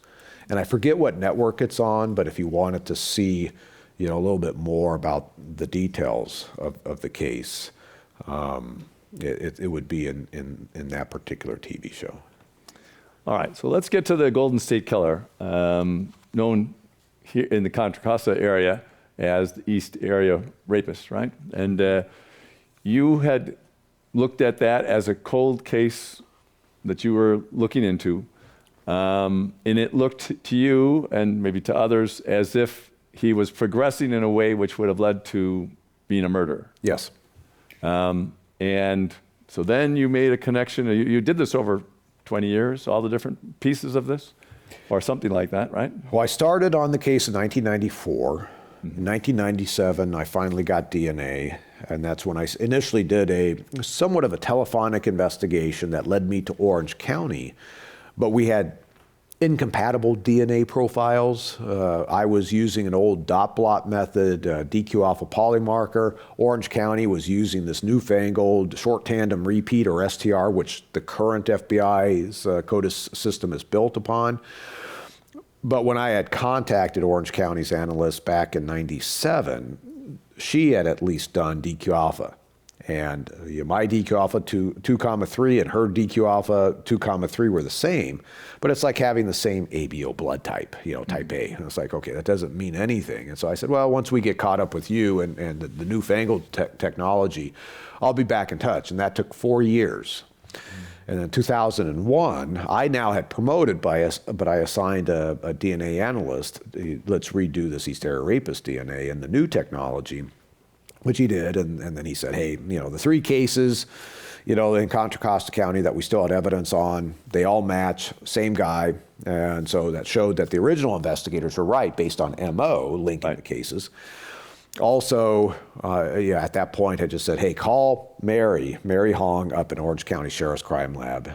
and I forget what network it's on, but if you wanted to see, you know, a little bit more about the details of the case, it would be in that particular TV show. All right, so let's get to the Golden State Killer, known here in the Contra Costa area as the East Area Rapist, right? And you had looked at that as a cold case that you were looking into, and it looked to you and maybe to others as if he was progressing in a way which would have led to being a murderer. Yes. And so then you made a connection. You did this over 20 years, all the different pieces of this, or something like that, right? Well, I started on the case in 1994. In 1997, I finally got DNA, and that's when I initially did a somewhat of a telephonic investigation that led me to Orange County. But we had incompatible DNA profiles. I was using an old dot blot method, DQ alpha polymarker. Orange County was using this newfangled short tandem repeat, or STR, which the current FBI's CODIS system is built upon. But when I had contacted Orange County's analyst back in '97, she had at least done DQ alpha. And my DQ alpha 2,3 and her DQ alpha 2,3 were the same, but it's like having the same ABO blood type, you know, type A. And it's like, okay, that doesn't mean anything. And so I said, well, once we get caught up with you and the newfangled technology, I'll be back in touch. And that took 4 years. And in 2001, I now had promoted, but I assigned a DNA analyst. Let's redo this East Area Rapist DNA and the new technology, which he did, and then he said, hey, you know, the 3 cases, you know, in Contra Costa County that we still had evidence on, they all match, same guy, and so that showed that the original investigators were right based on MO linking the cases. Also, at that point, I just said, hey, call Mary Hong up in Orange County Sheriff's Crime Lab,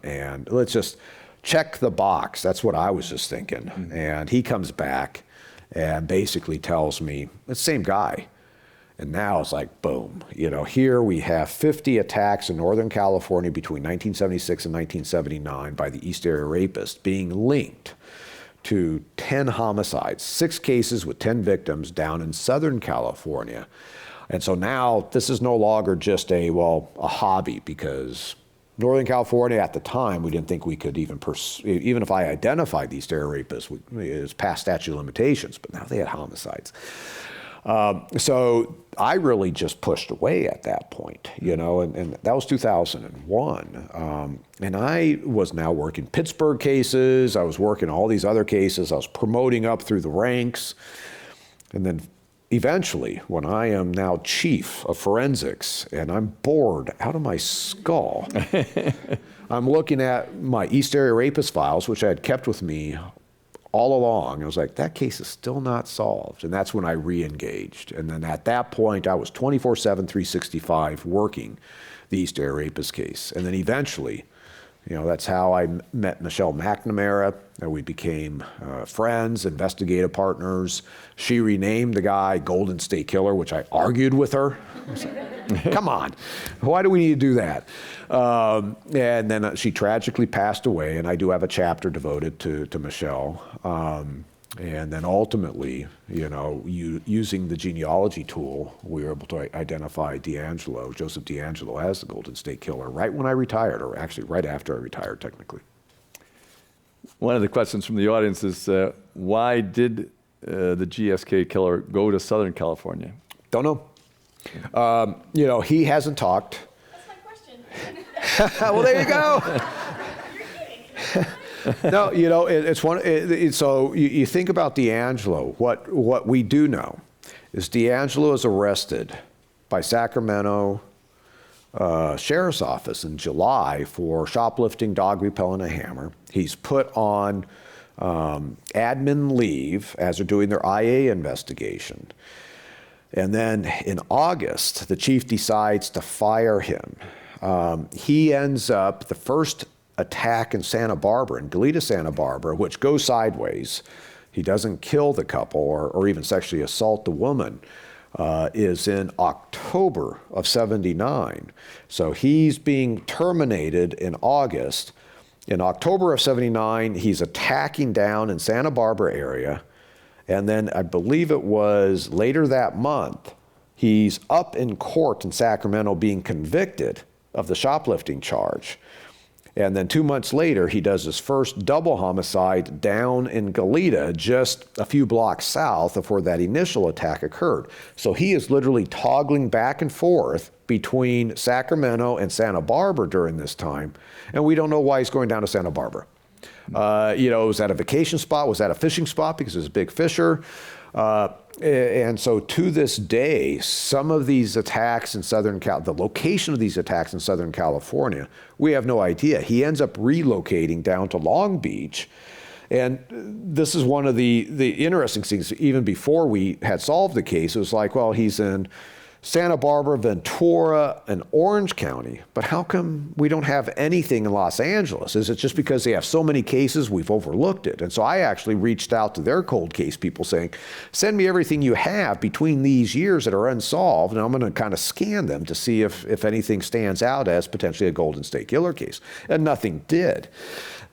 and let's just check the box. That's what I was just thinking. Mm-hmm. And he comes back and basically tells me, it's the same guy. And now it's like, boom, you know, here we have 50 attacks in Northern California between 1976 and 1979 by the East Area Rapist being linked to 10 homicides, 6 cases with 10 victims down in Southern California. And so now this is no longer just a hobby, because Northern California at the time, we didn't think we could even even if I identified the East Area Rapists, it was past statute of limitations, but now they had homicides. So I really just pushed away at that point, you know, and that was 2001. And I was now working Pittsburgh cases. I was working all these other cases. I was promoting up through the ranks. And then eventually, when I am now chief of forensics and I'm bored out of my skull, I'm looking at my East Area Rapist files, which I had kept with me all along. I was like, that case is still not solved. And that's when I re-engaged. And then at that point, I was 24/7, 365 working the East Area Rapist case. And then eventually, you know, that's how I met Michelle McNamara, and we became friends, investigative partners. She renamed the guy Golden State Killer, which I argued with her. I was like, come on, why do we need to do that? And then she tragically passed away, and I do have a chapter devoted to Michelle. And then ultimately, you know, using the genealogy tool, we were able to identify Joseph D'Angelo, as the Golden State Killer right when I retired, or actually right after I retired, technically. One of the questions from the audience is, why did the GSK killer go to Southern California? Don't know. You know, he hasn't talked. That's my question. Well, there you go. You're kidding. No, you know, it's one. So you think about D'Angelo. What we do know is DeAngelo is arrested by Sacramento Sheriff's Office in July for shoplifting, dog repel, and a hammer. He's put on admin leave as they're doing their IA investigation. And then in August, the chief decides to fire him. He ends up, the first attack in Santa Barbara, in Goleta, Santa Barbara, which goes sideways. He doesn't kill the couple or even sexually assault the woman, is in October of '79. So he's being terminated in August. In October of '79, he's attacking down in Santa Barbara area. And then I believe it was later that month, he's up in court in Sacramento being convicted of the shoplifting charge. And then 2 months later, he does his first double homicide down in Goleta, just a few blocks south of where that initial attack occurred. So he is literally toggling back and forth between Sacramento and Santa Barbara during this time. And we don't know why he's going down to Santa Barbara. Was that a vacation spot? Was that a fishing spot because he's a big fisher? And so to this day, some of these attacks in the location of these attacks in Southern California, we have no idea. He ends up relocating down to Long Beach. And this is one of the interesting things. Even before we had solved the case, it was like, well, he's in Santa Barbara, Ventura, and Orange County, but how come we don't have anything in Los Angeles? Is it just because they have so many cases we've overlooked it? And so I actually reached out to their cold case people saying, send me everything you have between these years that are unsolved, and I'm going to kind of scan them to see if anything stands out as potentially a Golden State Killer case. And nothing did.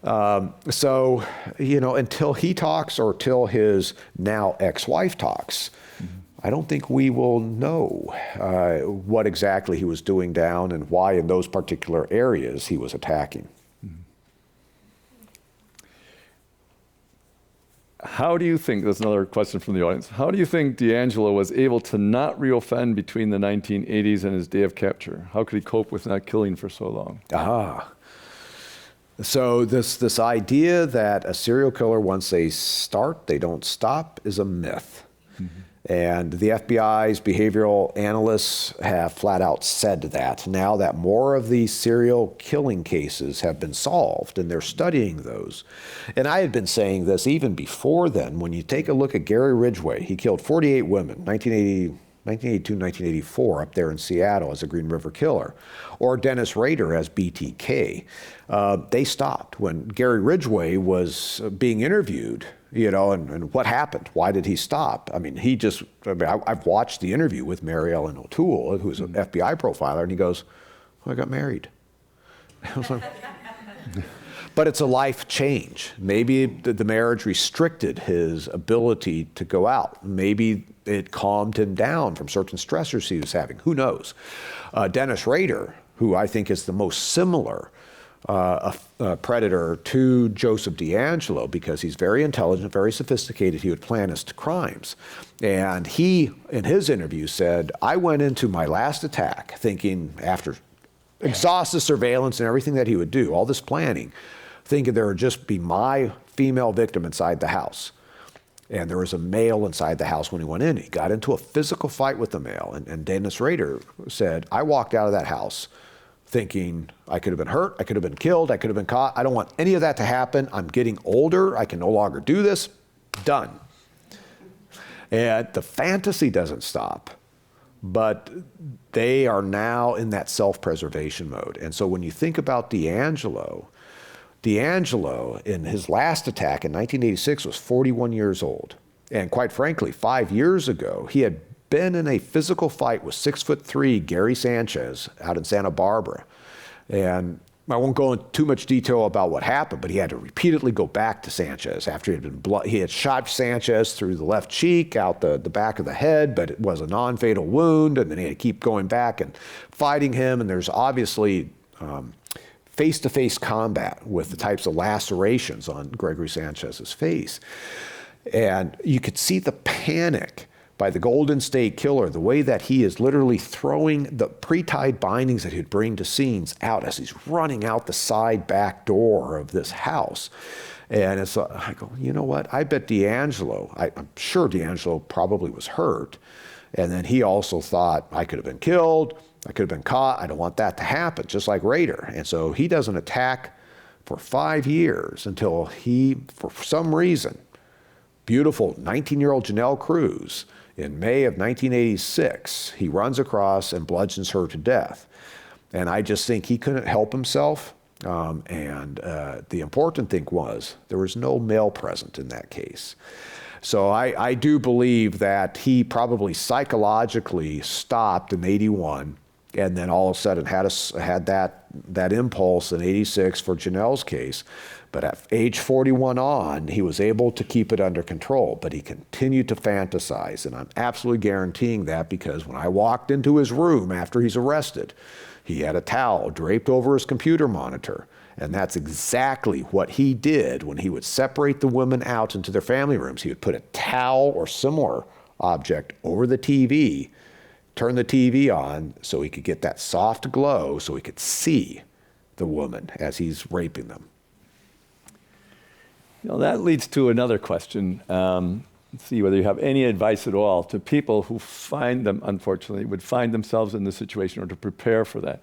So, until he talks or till his now ex-wife talks, I don't think we will know what exactly he was doing down and why in those particular areas he was attacking. How do you think, that's another question from the audience, how do you think DeAngelo was able to not reoffend between the 1980s and his day of capture? How could he cope with not killing for so long? So this idea that a serial killer, once they start, they don't stop, is a myth. And the FBI's behavioral analysts have flat out said that now that more of these serial killing cases have been solved and they're studying those. And I had been saying this even before then. When you take a look at Gary Ridgway, he killed 48 women, 1982, 1984 up there in Seattle as a Green River Killer, or Dennis Rader as BTK. They stopped when Gary Ridgway was being interviewed, and what happened? Why did he stop? I've watched the interview with Mary Ellen O'Toole, who's an FBI profiler, and he goes, well, I got married. I was like, but it's a life change. Maybe the marriage restricted his ability to go out. Maybe it calmed him down from certain stressors he was having. Who knows? Dennis Rader, who I think is the most similar predator to Joseph DeAngelo, because he's very intelligent, very sophisticated. He would plan his crimes. And he, in his interview, said, I went into my last attack thinking, after exhaustive surveillance and everything that he would do, all this planning, thinking there would just be my female victim inside the house. And there was a male inside the house when he went in. He got into a physical fight with the male. And Dennis Rader said, I walked out of that house thinking I could have been hurt, I could have been killed, I could have been caught. I don't want any of that to happen. I'm getting older. I can no longer do this. Done. And the fantasy doesn't stop. But they are now in that self-preservation mode. And so when you think about DeAngelo in his last attack in 1986 was 41 years old. And quite frankly, 5 years ago, he had been in a physical fight with 6'3" Gary Sanchez out in Santa Barbara. And I won't go into too much detail about what happened, but he had to repeatedly go back to Sanchez after he had shot Sanchez through the left cheek, out the back of the head, but it was a non-fatal wound, and then he had to keep going back and fighting him. And there's obviously face-to-face combat with the types of lacerations on Gregory Sanchez's face. And you could see the panic by the Golden State Killer, the way that he is literally throwing the pre-tied bindings that he'd bring to scenes out as he's running out the side back door of this house. And it's, I go, you know what? I bet D'Angelo, I'm sure D'Angelo probably was hurt. And then he also thought, I could have been killed, I could have been caught, I don't want that to happen, just like Rader. And so he doesn't attack for 5 years until he, for some reason, beautiful 19-year-old Janelle Cruz, in May of 1986, he runs across and bludgeons her to death. And I just think he couldn't help himself. The important thing was there was no male present in that case. So I do believe that he probably psychologically stopped in 81 and then all of a sudden had that impulse in 86 for Janelle's case. But at age 41 on, he was able to keep it under control, but he continued to fantasize. And I'm absolutely guaranteeing that because when I walked into his room after he's arrested, he had a towel draped over his computer monitor. And that's exactly what he did when he would separate the women out into their family rooms. He would put a towel or similar object over the TV, turn the TV on so he could get that soft glow so he could see the woman as he's raping them. You know, that leads to another question. Let's see whether you have any advice at all to people who unfortunately, would find themselves in this situation or to prepare for that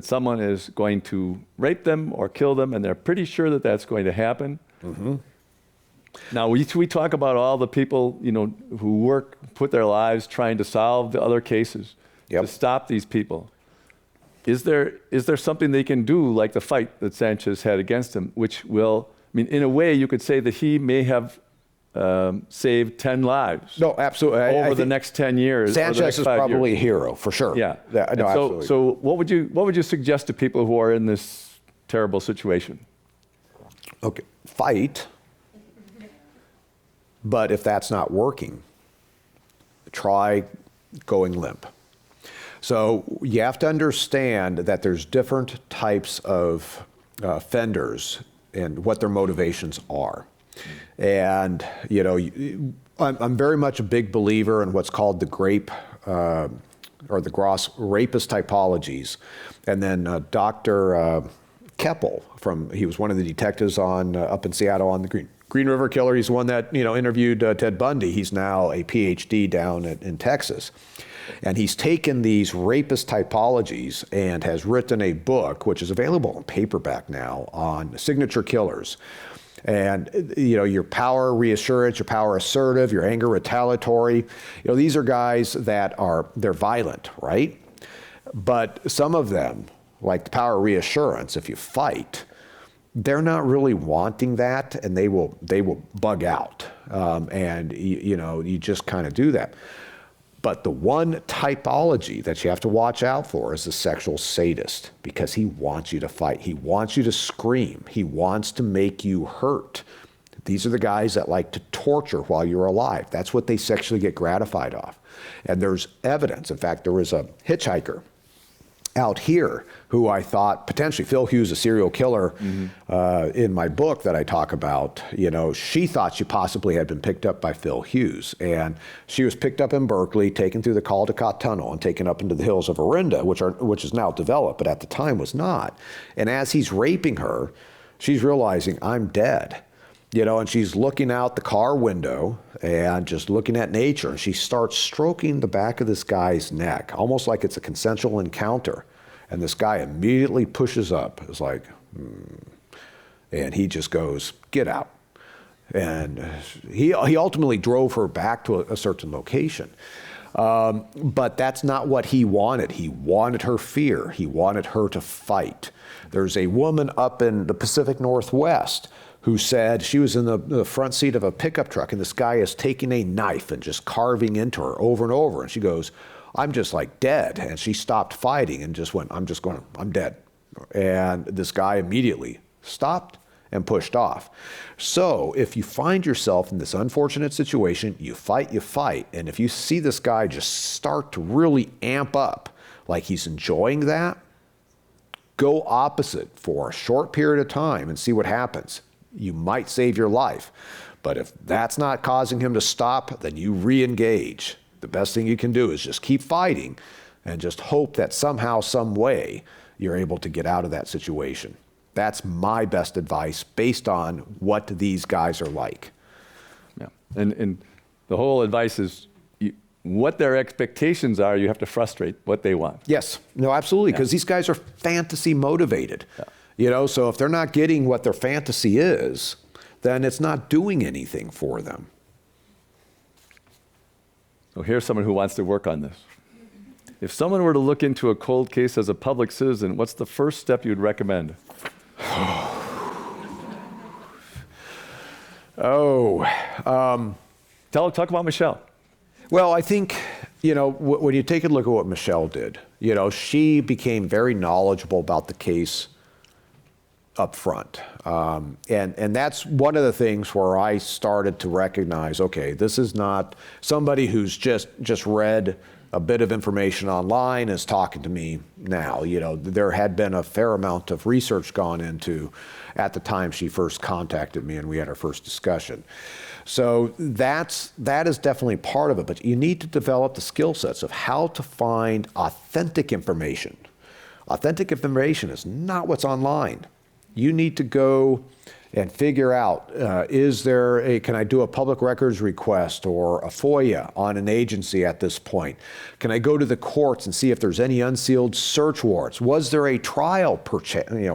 someone is going to rape them or kill them, and they're pretty sure that that's going to happen. Mm-hmm. Now, we talk about all the people, you know, who put their lives trying to solve the other cases to stop these people. Is there something they can do, like the fight that Sanchez had against him, which will, I mean, in a way, you could say that he may have saved 10 lives. No, absolutely. Over the next 10 years. Sanchez is probably a hero, for sure. Yeah. No, absolutely. So what would you suggest to people who are in this terrible situation? Okay, fight. But if that's not working, try going limp. So you have to understand that there's different types of offenders and what their motivations are. And, you know, I'm very much a big believer in what's called the GRAPE or the Gross rapist typologies. And then Dr. Keppel, he was one of the detectives up in Seattle on the Green River Killer. He's the one that, you know, interviewed Ted Bundy. He's now a PhD down in Texas. And he's taken these rapist typologies and has written a book, which is available in paperback now, on signature killers. And, you know, your power reassurance, your power assertive, your anger retaliatory, you know, these are guys that they're violent, right? But some of them, like the power reassurance, if you fight, they're not really wanting that, and they will bug out. And, you know, you just kind of do that. But the one typology that you have to watch out for is the sexual sadist, because he wants you to fight. He wants you to scream. He wants to make you hurt. These are the guys that like to torture while you're alive. That's what they sexually get gratified off. And there's evidence. In fact, there was a hitchhiker out here who I thought potentially, Phil Hughes, a serial killer, in my book that I talk about, you know, she thought she possibly had been picked up by Phil Hughes. And she was picked up in Berkeley, taken through the Caldecott Tunnel and taken up into the hills of Orinda, which is now developed, but at the time was not. And as he's raping her, she's realizing, I'm dead. You know, and she's looking out the car window and just looking at nature. And she starts stroking the back of this guy's neck, almost like it's a consensual encounter. And this guy immediately pushes up. It's like, and he just goes, get out. And he ultimately drove her back to a certain location. But that's not what he wanted. He wanted her fear. He wanted her to fight. There's a woman up in the Pacific Northwest who said she was in the front seat of a pickup truck, and this guy is taking a knife and just carving into her over and over. And she goes, I'm just like dead. And she stopped fighting and just went, I'm dead. And this guy immediately stopped and pushed off. So if you find yourself in this unfortunate situation, you fight. And if you see this guy just start to really amp up, like he's enjoying that, go opposite for a short period of time and see what happens. You might save your life. But if that's not causing him to stop, then you re-engage. The best thing you can do is just keep fighting and just hope that somehow, some way, you're able to get out of that situation. That's my best advice based on what these guys are like. Yeah. And the whole advice is what their expectations are, you have to frustrate what they want. Yes, no, absolutely, because these guys are fantasy motivated. Yeah. You know, so if they're not getting what their fantasy is, then it's not doing anything for them. So here's someone who wants to work on this. If someone were to look into a cold case as a public citizen, what's the first step you'd recommend? Talk about Michelle. Well, I think, you know, when you take a look at what Michelle did, you know, she became very knowledgeable about the case up front. And that's one of the things where I started to recognize, okay, this is not somebody who's just read a bit of information online is talking to me now. You know, there had been a fair amount of research gone into at the time she first contacted me and we had our first discussion. So that is definitely part of it, but you need to develop the skill sets of how to find authentic information. Authentic information is not what's online. You need to go and figure out, can I do a public records request or a FOIA on an agency at this point? Can I go to the courts and see if there's any unsealed search warrants? Was there a trial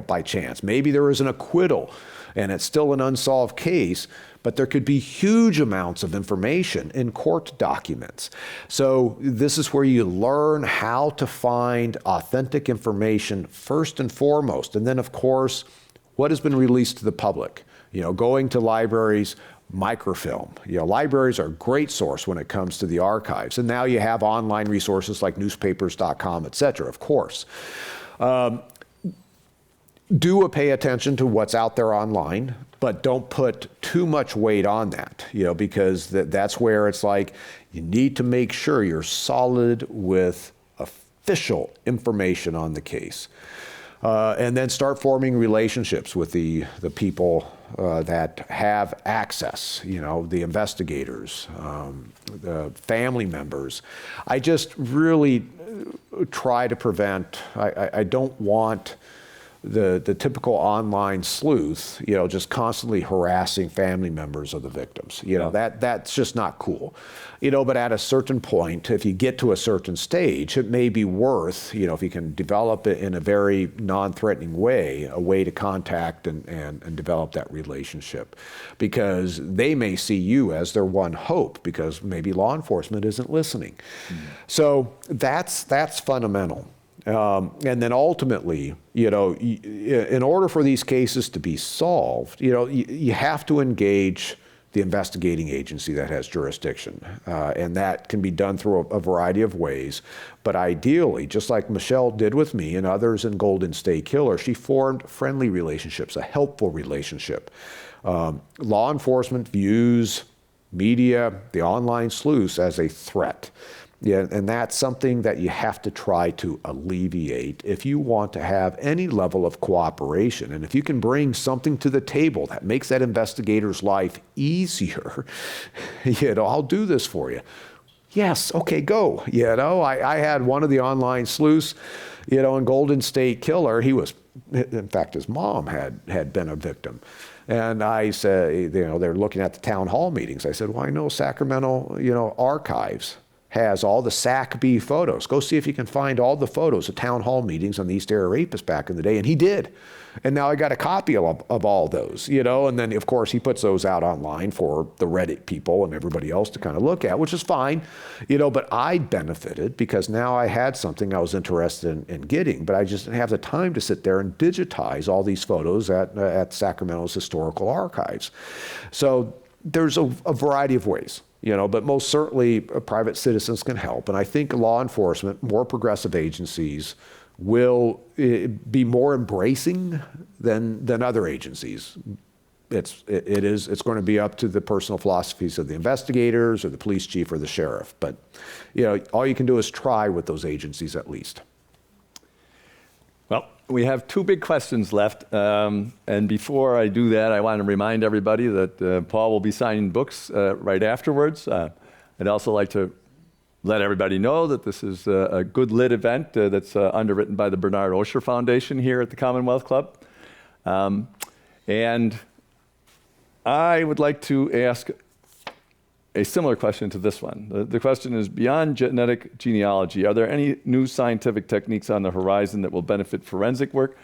by chance? Maybe there was an acquittal and it's still an unsolved case, but there could be huge amounts of information in court documents. So this is where you learn how to find authentic information first and foremost. And then, of course, what has been released to the public? You know, going to libraries, microfilm. You know, libraries are a great source when it comes to the archives. And now you have online resources like newspapers.com, et cetera, of course. Do pay attention to what's out there online, but don't put too much weight on that, you know, because that's where it's like you need to make sure you're solid with official information on the case. And then start forming relationships with the people that have access, you know, the investigators, the family members. I just really try to prevent, I don't want the typical online sleuth, you know, just constantly harassing family members of the victims. You know, that's just not cool. You know, but at a certain point, if you get to a certain stage, it may be worth, you know, if you can develop it in a very non-threatening way, a way to contact and develop that relationship. Because they may see you as their one hope, because maybe law enforcement isn't listening. Mm-hmm. So that's fundamental. And then ultimately, you know, in order for these cases to be solved, you know, you have to engage the investigating agency that has jurisdiction. And that can be done through a variety of ways. But ideally, just like Michelle did with me and others in Golden State Killer, she formed friendly relationships, a helpful relationship. Law enforcement views media, the online sleuths, as a threat. Yeah, and that's something that you have to try to alleviate if you want to have any level of cooperation. And if you can bring something to the table that makes that investigator's life easier, you know, I'll do this for you. Yes, okay, go. You know, I had one of the online sleuths, you know, in Golden State Killer. He was, in fact, his mom had been a victim. And I said, you know, they're looking at the town hall meetings. I said, well, I know Sacramento, you know, Archives has all the SAC-B photos. Go see if you can find all the photos of town hall meetings on the East Area Rapists back in the day. And he did. And now I got a copy of all those, you know, and then of course he puts those out online for the Reddit people and everybody else to kind of look at, which is fine, you know, but I benefited because now I had something I was interested in getting, but I just didn't have the time to sit there and digitize all these photos at Sacramento's historical archives. So there's a variety of ways. You know, but most certainly private citizens can help. And I think law enforcement, more progressive agencies will be more embracing than other agencies. It's going to be up to the personal philosophies of the investigators or the police chief or the sheriff. But, you know, all you can do is try with those agencies at least. Well, we have two big questions left. And before I do that, I want to remind everybody that Paul will be signing books right afterwards. I'd also like to let everybody know that this is a good lit event that's underwritten by the Bernard Osher Foundation here at the Commonwealth Club. And I would like to ask a similar question to this one. The question is, beyond genetic genealogy, are there any new scientific techniques on the horizon that will benefit forensic work?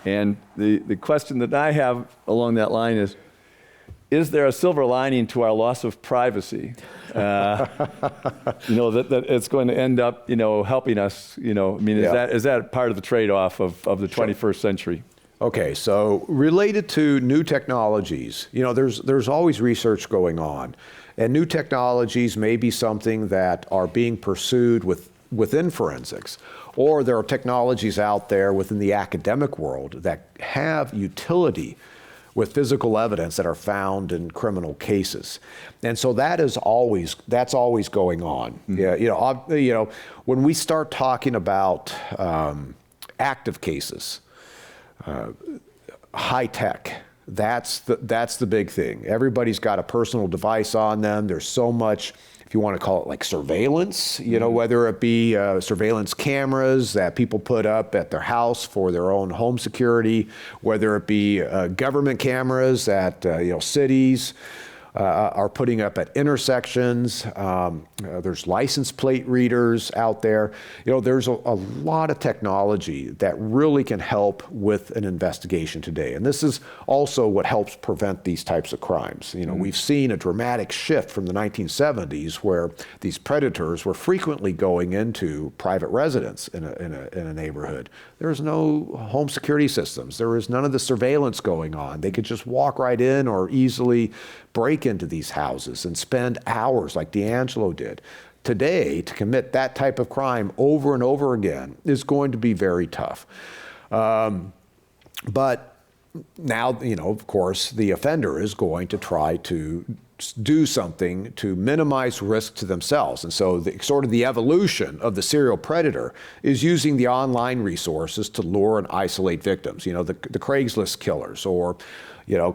And the question that I have along that line is there a silver lining to our loss of privacy? That it's going to end up, helping us, is that part of the trade-off of the 21st century? Okay, so related to new technologies, there's always research going on. And new technologies may be something that are being pursued within forensics, or there are technologies out there within the academic world that have utility with physical evidence that are found in criminal cases. And so that's always going on. Mm-hmm. Yeah, when we start talking about active cases, high tech, that's the big thing. Everybody's got a personal device on them. There's so much, if you want to call it like surveillance, whether it be surveillance cameras that people put up at their house for their own home security, whether it be government cameras that cities are putting up at intersections. There's license plate readers out there. There's a lot of technology that really can help with an investigation today. And this is also what helps prevent these types of crimes. We've seen a dramatic shift from the 1970s where these predators were frequently going into private residence in a neighborhood. There was no home security systems. There was none of the surveillance going on. They could just walk right in or easily break into these houses and spend hours like D'Angelo did. Today, to commit that type of crime over and over again is going to be very tough. But now, of course, the offender is going to try to do something to minimize risk to themselves. And so the evolution of the serial predator is using the online resources to lure and isolate victims. The Craigslist killers, or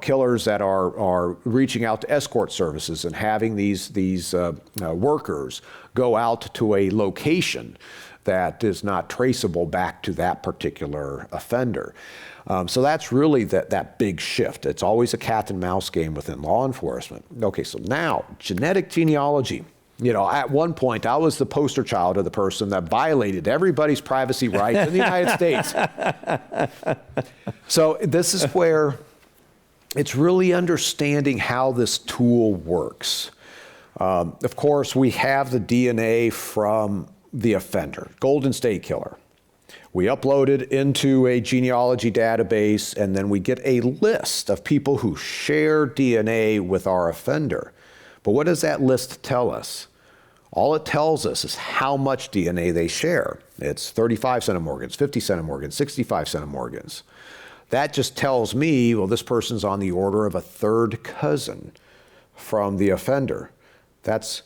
killers that are reaching out to escort services and having these workers go out to a location that is not traceable back to that particular offender. So that's really that big shift. It's always a cat and mouse game within law enforcement. Okay, so now genetic genealogy. At one point, I was the poster child of the person that violated everybody's privacy rights in the United States. So this is where it's really understanding how this tool works. Of course, we have the DNA from the offender, Golden State Killer. We upload it into a genealogy database, and then we get a list of people who share DNA with our offender. But what does that list tell us? All it tells us is how much DNA they share. It's 35 centimorgans, 50 centimorgans, 65 centimorgans. That just tells me, well, this person's on the order of a third cousin from the offender. That's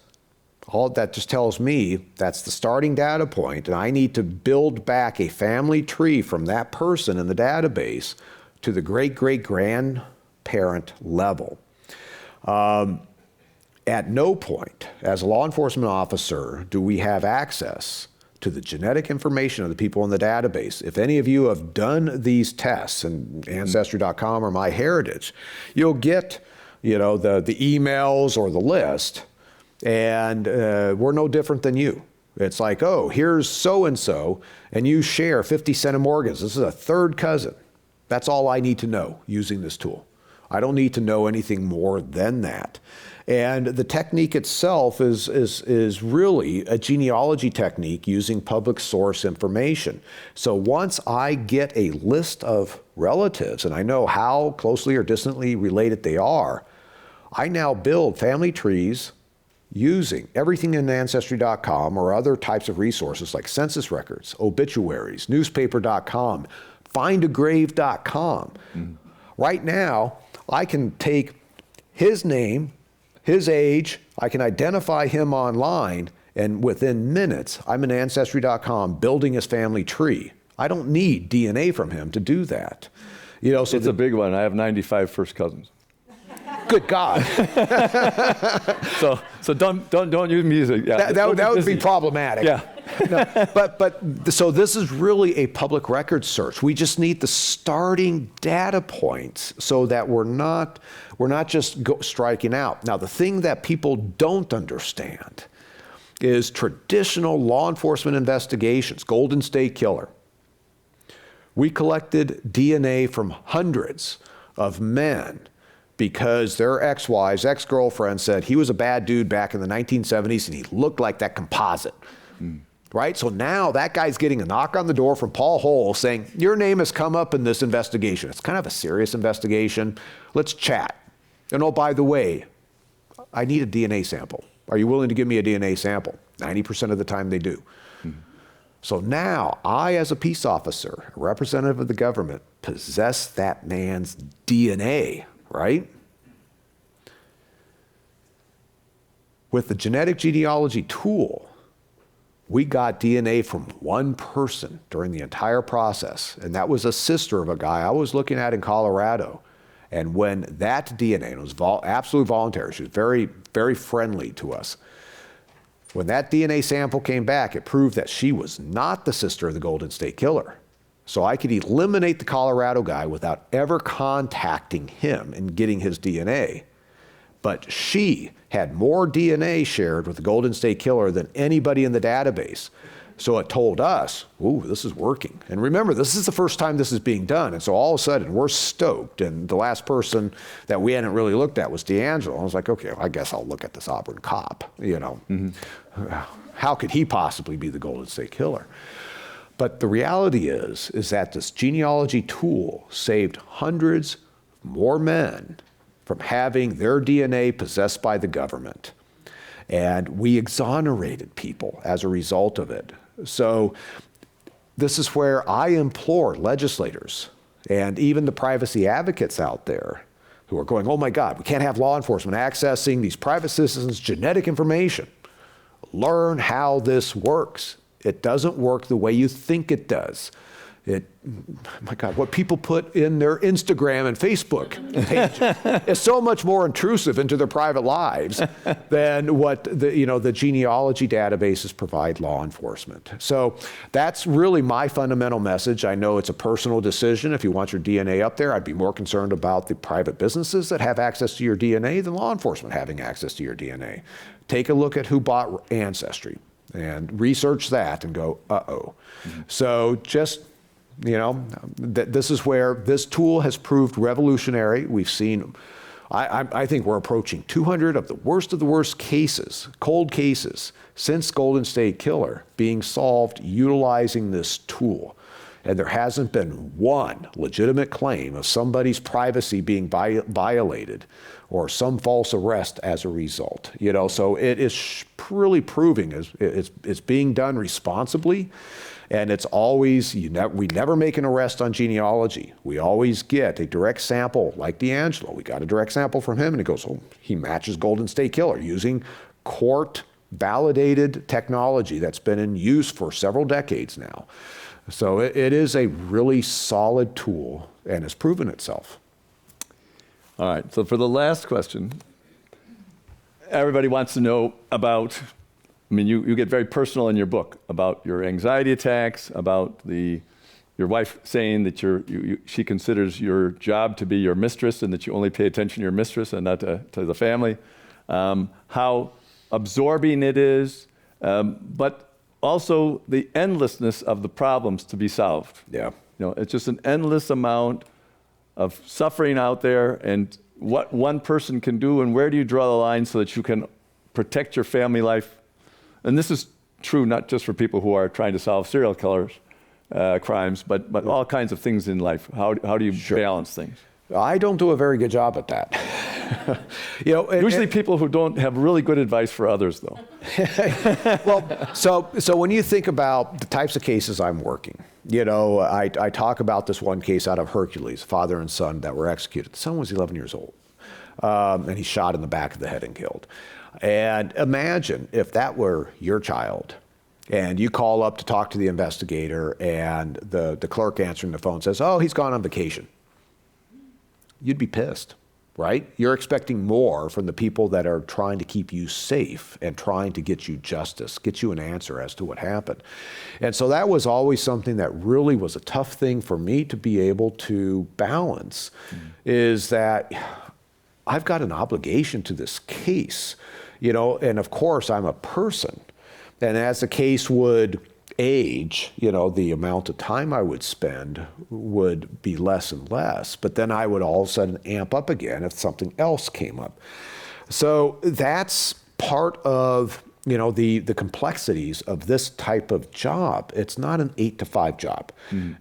all that just tells me. That's the starting data point, and I need to build back a family tree from that person in the database to the great-great-grandparent level. At no point, as a law enforcement officer, do we have access to the genetic information of the people in the database. If any of you have done these tests in Ancestry.com or MyHeritage, you'll get the emails or the list, and we're no different than you. It's like, oh, here's so-and-so, and you share 50 centimorgans. This is a third cousin. That's all I need to know using this tool. I don't need to know anything more than that. And the technique itself is really a genealogy technique using public source information. So once I get a list of relatives and I know how closely or distantly related they are, I now build family trees using everything in Ancestry.com or other types of resources like census records, obituaries, newspaper.com, findagrave.com. Right now, I can take his name, his age, I can identify him online, and within minutes, I'm in Ancestry.com building his family tree. I don't need DNA from him to do that. So it's a big one. I have 95 first cousins. Good God. So don't use music. Yeah, That would be problematic. Yeah. No, so this is really a public record search. We just need the starting data points so that we're not just striking out. Now, the thing that people don't understand is traditional law enforcement investigations. Golden State Killer. We collected DNA from hundreds of men because their ex-wives, ex-girlfriends said he was a bad dude back in the 1970s and he looked like that composite. Right? So now that guy's getting a knock on the door from Paul Hole saying, your name has come up in this investigation. It's kind of a serious investigation. Let's chat. And oh, by the way, I need a DNA sample. Are you willing to give me a DNA sample? 90% of the time they do. So now I, as a peace officer, a representative of the government, possess that man's DNA, right? With the genetic genealogy tool, we got DNA from one person during the entire process, and that was a sister of a guy I was looking at in Colorado. And when that DNA, and it was absolutely voluntary, she was very, very friendly to us. When that DNA sample came back, it proved that she was not the sister of the Golden State Killer. So I could eliminate the Colorado guy without ever contacting him and getting his DNA. But she had more DNA shared with the Golden State Killer than anybody in the database. So it told us, ooh, this is working. And remember, this is the first time this is being done. And so all of a sudden, we're stoked. And the last person that we hadn't really looked at was D'Angelo. I was like, okay, well, I guess I'll look at this Auburn cop. You know, how could he possibly be the Golden State Killer? But the reality is that this genealogy tool saved hundreds more men from having their DNA possessed by the government. And we exonerated people as a result of it. So this is where I implore legislators and even the privacy advocates out there who are going, oh my God, we can't have law enforcement accessing these private citizens' genetic information. Learn how this works. It doesn't work the way you think it does. My God, what people put in their Instagram and Facebook pages is so much more intrusive into their private lives than what the genealogy databases provide law enforcement. So that's really my fundamental message. I know it's a personal decision. If you want your DNA up there, I'd be more concerned about the private businesses that have access to your DNA than law enforcement having access to your DNA. Take a look at who bought Ancestry and research that and go, uh-oh. So just this is where this tool has proved revolutionary. We've seen, I think we're approaching 200 of the worst cases, cold cases, since Golden State Killer being solved utilizing this tool. And there hasn't been one legitimate claim of somebody's privacy being violated or some false arrest as a result. So it is really proving it's being done responsibly. And it's always, we never make an arrest on genealogy. We always get a direct sample, like D'Angelo. We got a direct sample from him, and it goes, oh, he matches Golden State Killer using court-validated technology that's been in use for several decades now. So it is a really solid tool, and has proven itself. All right, so for the last question, everybody wants to know about, you get very personal in your book about your anxiety attacks, about your wife saying that she considers your job to be your mistress and that you only pay attention to your mistress and not to the family, how absorbing it is, but also the endlessness of the problems to be solved. Yeah. It's just an endless amount of suffering out there, and what one person can do, and where do you draw the line so that you can protect your family life? And this is true not just for people who are trying to solve serial killers, crimes, but all kinds of things in life. How do you balance things? I don't do a very good job at that. Usually people who don't have really good advice for others, though. Well, so when you think about the types of cases I'm working, I talk about this one case out of Hercules, father and son that were executed. The son was 11 years old, and he's shot in the back of the head and killed. And imagine if that were your child, and you call up to talk to the investigator, and the clerk answering the phone says, oh, he's gone on vacation. You'd be pissed. right? You're expecting more from the people that are trying to keep you safe and trying to get you justice, get you an answer as to what happened. And so that was always something that really was a tough thing for me to be able to balance, is that I've got an obligation to this case, you know, and of course I'm a person. And as the case would age, you know, the amount of time I would spend would be less and less, but then I would all of a sudden amp up again if something else came up. So that's part of, you know, the complexities of this type of job. It's not an 8-to-5 job.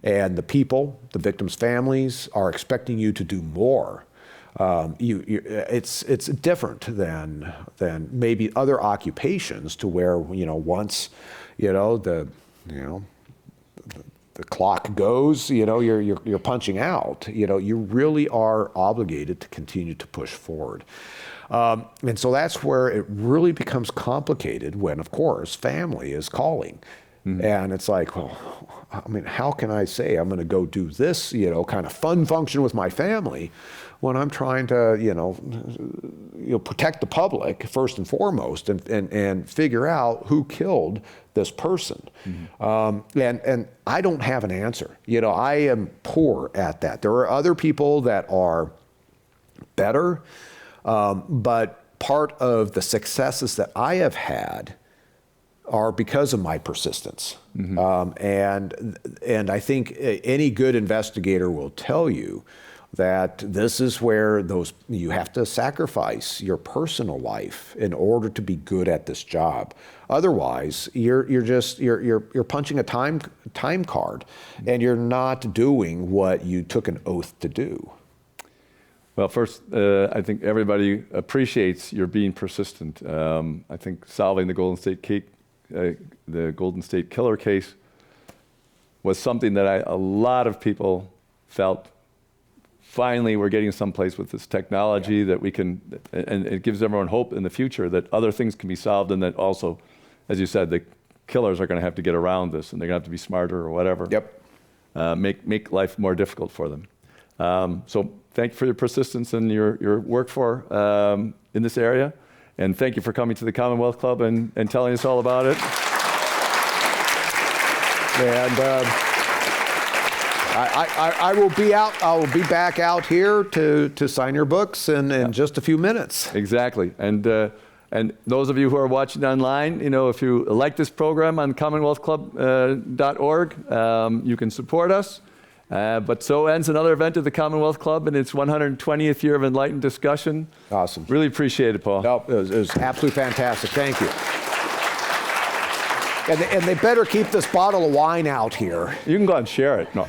And the people, the victims' families, are expecting you to do more. It's different than maybe other occupations, to where, you know, once, you know, the clock goes, you know, you're punching out. You know, you really are obligated to continue to push forward. And so that's where it really becomes complicated when, of course, family is calling. And it's like, well, I mean, how can I say I'm going to go do this, you know, kind of fun function with my family when I'm trying to, you know, protect the public first and foremost, and figure out who killed this person. And I don't have an answer. You know, I am poor at that. There are other people that are better, but part of the successes that I have had are because of my persistence. And I think any good investigator will tell you that this is where you have to sacrifice your personal life in order to be good at this job. Otherwise, you're punching a time card, and you're not doing what you took an oath to do. Well, first, I think everybody appreciates your being persistent. I think solving the Golden State Killer case was something that a lot of people felt, finally we're getting someplace with this technology that we can, and it gives everyone hope in the future that other things can be solved, and that also, as you said, the killers are going to have to get around this, and they're going to have to be smarter or whatever. Make life more difficult for them. So thank you for your persistence and your work in this area. And thank you for coming to the Commonwealth Club and telling us all about it. And I will be out. I will be back out here to sign your books in just a few minutes. Exactly. And those of you who are watching online, you know, if you like this program on CommonwealthClub.org, you can support us. But so ends another event of the Commonwealth Club in its 120th year of enlightened discussion. Awesome. Really appreciate it, Paul. No, it was absolutely fantastic. Thank you. And they better keep this bottle of wine out here. You can go and share it. No.